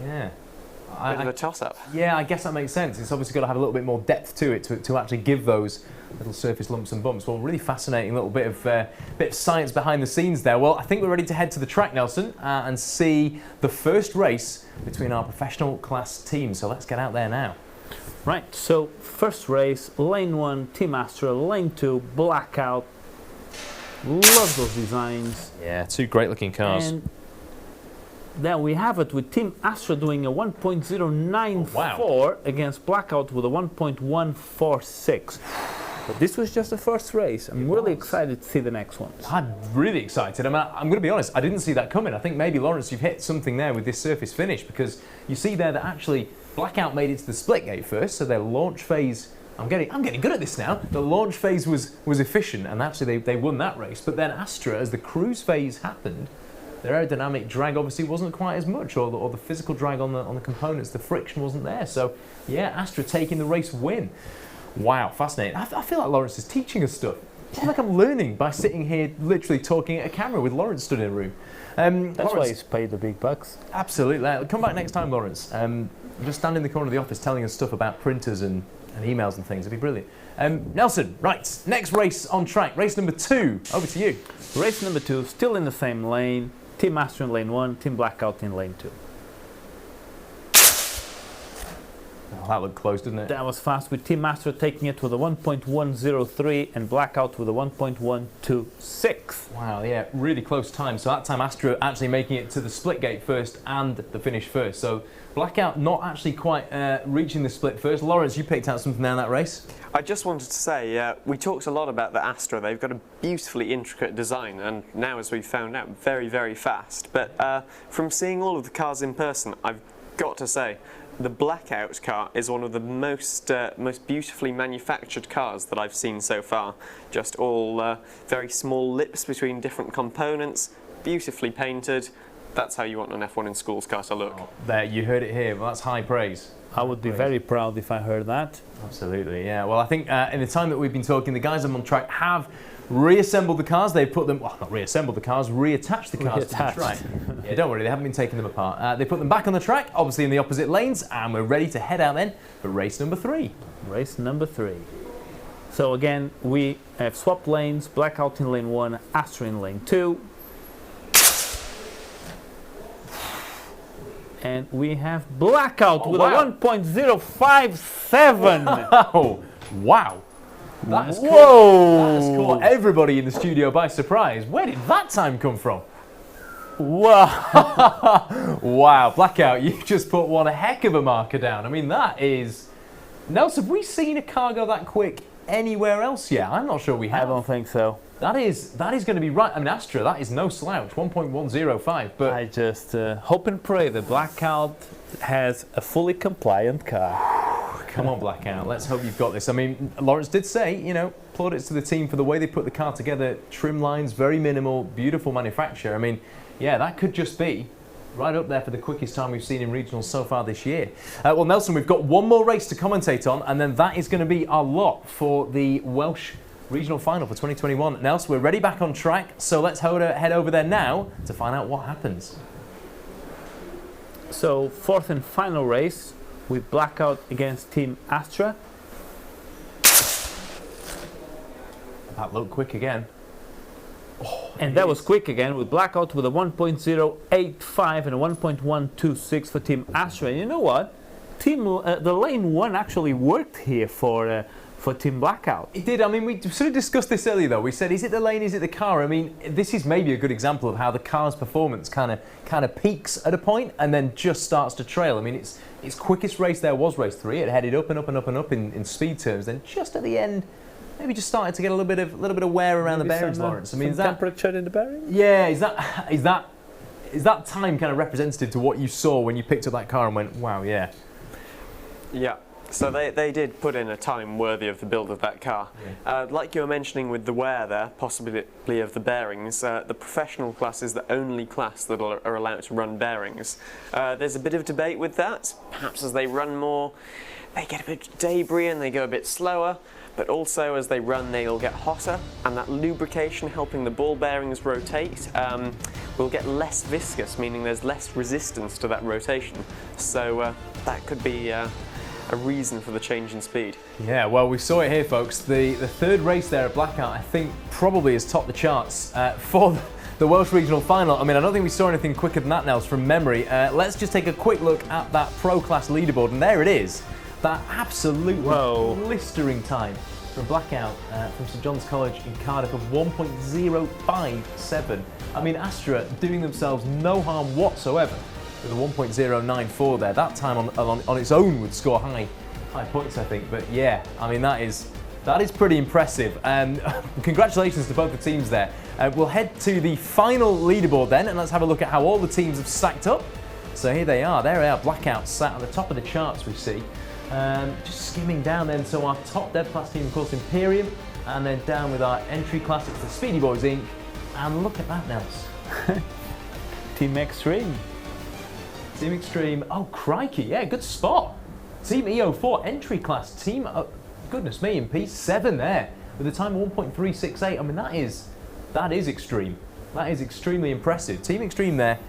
Yeah. Bit of a toss-up. Yeah, I guess that makes sense. It's obviously got to have a little bit more depth to it to actually give those little surface lumps and bumps. Well, really fascinating little bit of science behind the scenes there. Well, I think we're ready to head to the track, Nelson, and see the first race between our professional class teams. So let's get out there now. Right, so first race, lane 1, Team Astra, lane 2, Blackout. Love those designs. Yeah, two great looking cars. And then we have it with Team Astra doing a 1.094 against Blackout with a 1.146. But this was just the first race. I'm really excited to see the next ones. I'm really excited. I'm going to be honest, I didn't see that coming. I think maybe, Lawrence, you've hit something there with this surface finish, because you see there that actually Blackout made it to the split gate first, so their launch phase, I'm getting good at this now. The launch phase was efficient, and actually they won that race. But then Astra, as the cruise phase happened, their aerodynamic drag obviously wasn't quite as much, or the physical drag on the components, the friction wasn't there. So yeah, Astra taking the race win. Wow, fascinating. I feel like Lawrence is teaching us stuff. I feel like I'm learning by sitting here literally talking at a camera with Lawrence stood in a room. That's Lawrence, why he's paid the big bucks. Absolutely. Come back next time, Lawrence. Just stand in the corner of the office telling us stuff about printers and emails and things. It'd be brilliant. Nelson, right, next race on track. Race number 2. Over to you. Race number 2, still in the same lane. Team Astra in lane 1, Team Blackout in lane 2. Oh, that looked close, didn't it? That was fast, with Team Astra taking it with a 1.103 and Blackout with a 1.126. Wow, yeah, really close time. So that time Astra actually making it to the split gate first and the finish first. So Blackout not actually quite reaching the split first. Lawrence, you picked out something there in that race? I just wanted to say, we talked a lot about the Astra. They've got a beautifully intricate design, and now, as we've found out, very, very fast. But from seeing all of the cars in person, I've got to say, the Blackout car is one of the most beautifully manufactured cars that I've seen so far. Just all very small lips between different components, beautifully painted. That's how you want an F1 in Schools car to look. Oh, there, you heard it here. Well, that's high praise. I would be very proud if I heard that. Absolutely, yeah. Well, I think in the time that we've been talking, the guys on track have reassembled the cars. They've put them, well, not reassembled the cars, reattached the cars to the track. Yeah, don't worry, they haven't been taking them apart. They put them back on the track, obviously in the opposite lanes, and we're ready to head out then for race number 3. Race number 3. So again, we have swapped lanes, Blackout in lane 1, Astra in lane 2. And we have Blackout with a 1.057. Oh, wow. That's cool. Whoa! That's caught everybody in the studio by surprise. Where did that time come from? Wow. Wow, Blackout, you just put one heck of a marker down. I mean, that is... Nelson, have we seen a car go that quick anywhere else yet? I'm not sure we have. I don't think so. That is going to be right. I mean, Astra, that is no slouch, 1.105. But I just hope and pray that Blackout has a fully compliant car. Come on, Blackout. Let's hope you've got this. I mean, Lawrence did say, plaudits to the team for the way they put the car together. Trim lines, very minimal, beautiful manufacture. I mean, yeah, that could just be right up there for the quickest time we've seen in regionals so far this year. Well, Nelson, we've got one more race to commentate on, and then that is going to be our lot for the Welsh Regional Final for 2021. Nelson, we're ready back on track, so let's head over there now to find out what happens. So, fourth and final race with Blackout against Team Astra. That looked quick again. And that was quick again with Blackout with a 1.085 and a 1.126 for Team Astra. And you know what? The lane 1 actually worked here for Team Blackout. It did. I mean, we sort of discussed this earlier, though. We said, is it the lane, is it the car? I mean, this is maybe a good example of how the car's performance kind of peaks at a point and then just starts to trail. I mean, its quickest race there was race 3. It headed up and up and up and up in speed terms. Then just at the end, maybe just started to get a little bit of wear around the bearings, Lawrence. I mean, is that temperature in the bearings? Yeah. Is that time kind of representative to what you saw when you picked up that car and went, wow, yeah? Yeah. So they did put in a time worthy of the build of that car. Yeah. Like you were mentioning with the wear there, possibly of the bearings, the professional class is the only class that are allowed to run bearings. There's a bit of debate with that. Perhaps as they run more, they get a bit of debris and they go a bit slower. But also as they run, they'll get hotter, and that lubrication helping the ball bearings rotate will get less viscous, meaning there's less resistance to that rotation. So that could be a reason for the change in speed. Yeah, well, we saw it here, folks. The third race there at Blackout, I think, probably has topped the charts for the Welsh Regional Final. I mean, I don't think we saw anything quicker than that, Nels, from memory. Let's just take a quick look at that Pro Class leaderboard, and there it is. That absolutely blistering time from Blackout from St John's College in Cardiff of 1.057. I mean, Astra doing themselves no harm whatsoever with a 1.094 there. That time on its own would score high points, I think. But yeah, I mean, that is pretty impressive. Congratulations to both the teams there. We'll head to the final leaderboard then, and let's have a look at how all the teams have stacked up. So here they are. There they are. Blackout sat at the top of the charts, we see. Just skimming down then, so our top dev class team, of course, Imperium, and then down with our entry class, it's the Speedy Boys Inc. And look at that, Nels. Team Extreme. Team Extreme, oh crikey, yeah, good spot. Team EO4 entry class team, goodness me, in P7 there, with a time of 1.368. I mean, that is extreme. That is extremely impressive. Team Extreme there,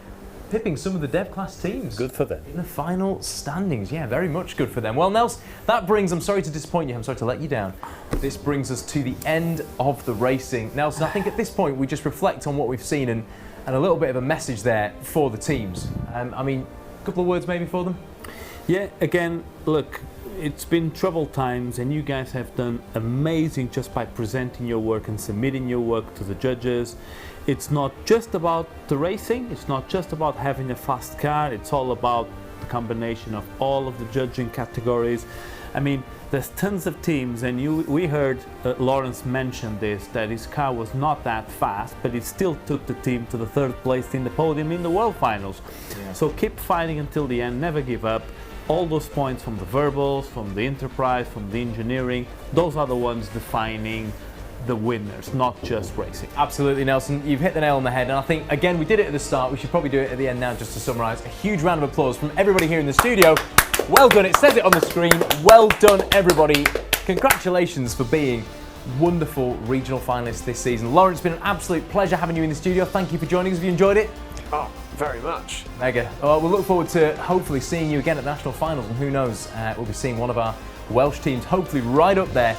pipping some of the dev class teams. Good for them. In the final standings, yeah, very much good for them. Well, Nels, that brings, I'm sorry to disappoint you, I'm sorry to let you down. This brings us to the end of the racing. Nelson, I think at this point we just reflect on what we've seen and a little bit of a message there for the teams. I mean, a couple of words maybe for them? Yeah, again, look, it's been troubled times and you guys have done amazing just by presenting your work and submitting your work to the judges. It's not just about the racing, it's not just about having a fast car, it's all about the combination of all of the judging categories. I mean, there's tons of teams, and we heard Lawrence mention this, that his car was not that fast, but it still took the team to the third place in the podium in the World Finals. Yeah. So keep fighting until the end, never give up. All those points from the verbals, from the enterprise, from the engineering, those are the ones defining the winners, not just racing. Absolutely, Nelson. You've hit the nail on the head, and I think, again, we did it at the start. We should probably do it at the end now just to summarise. A huge round of applause from everybody here in the studio. Well done. It says it on the screen. Well done, everybody. Congratulations for being wonderful regional finalists this season. Lawrence, it's been an absolute pleasure having you in the studio. Thank you for joining us. Have you enjoyed it? Oh, very much. Mega. Well, we'll look forward to hopefully seeing you again at the national finals, and who knows, we'll be seeing one of our Welsh teams hopefully right up there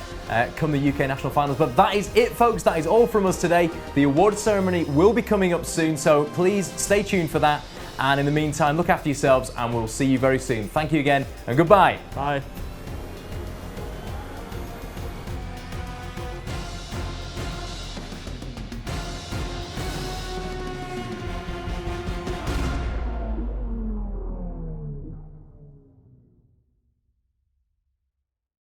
come the UK national finals. But that is it, folks. That is all from us today. The award ceremony will be coming up soon, so please stay tuned for that. And in the meantime, look after yourselves, and we'll see you very soon. Thank you again, and goodbye. Bye.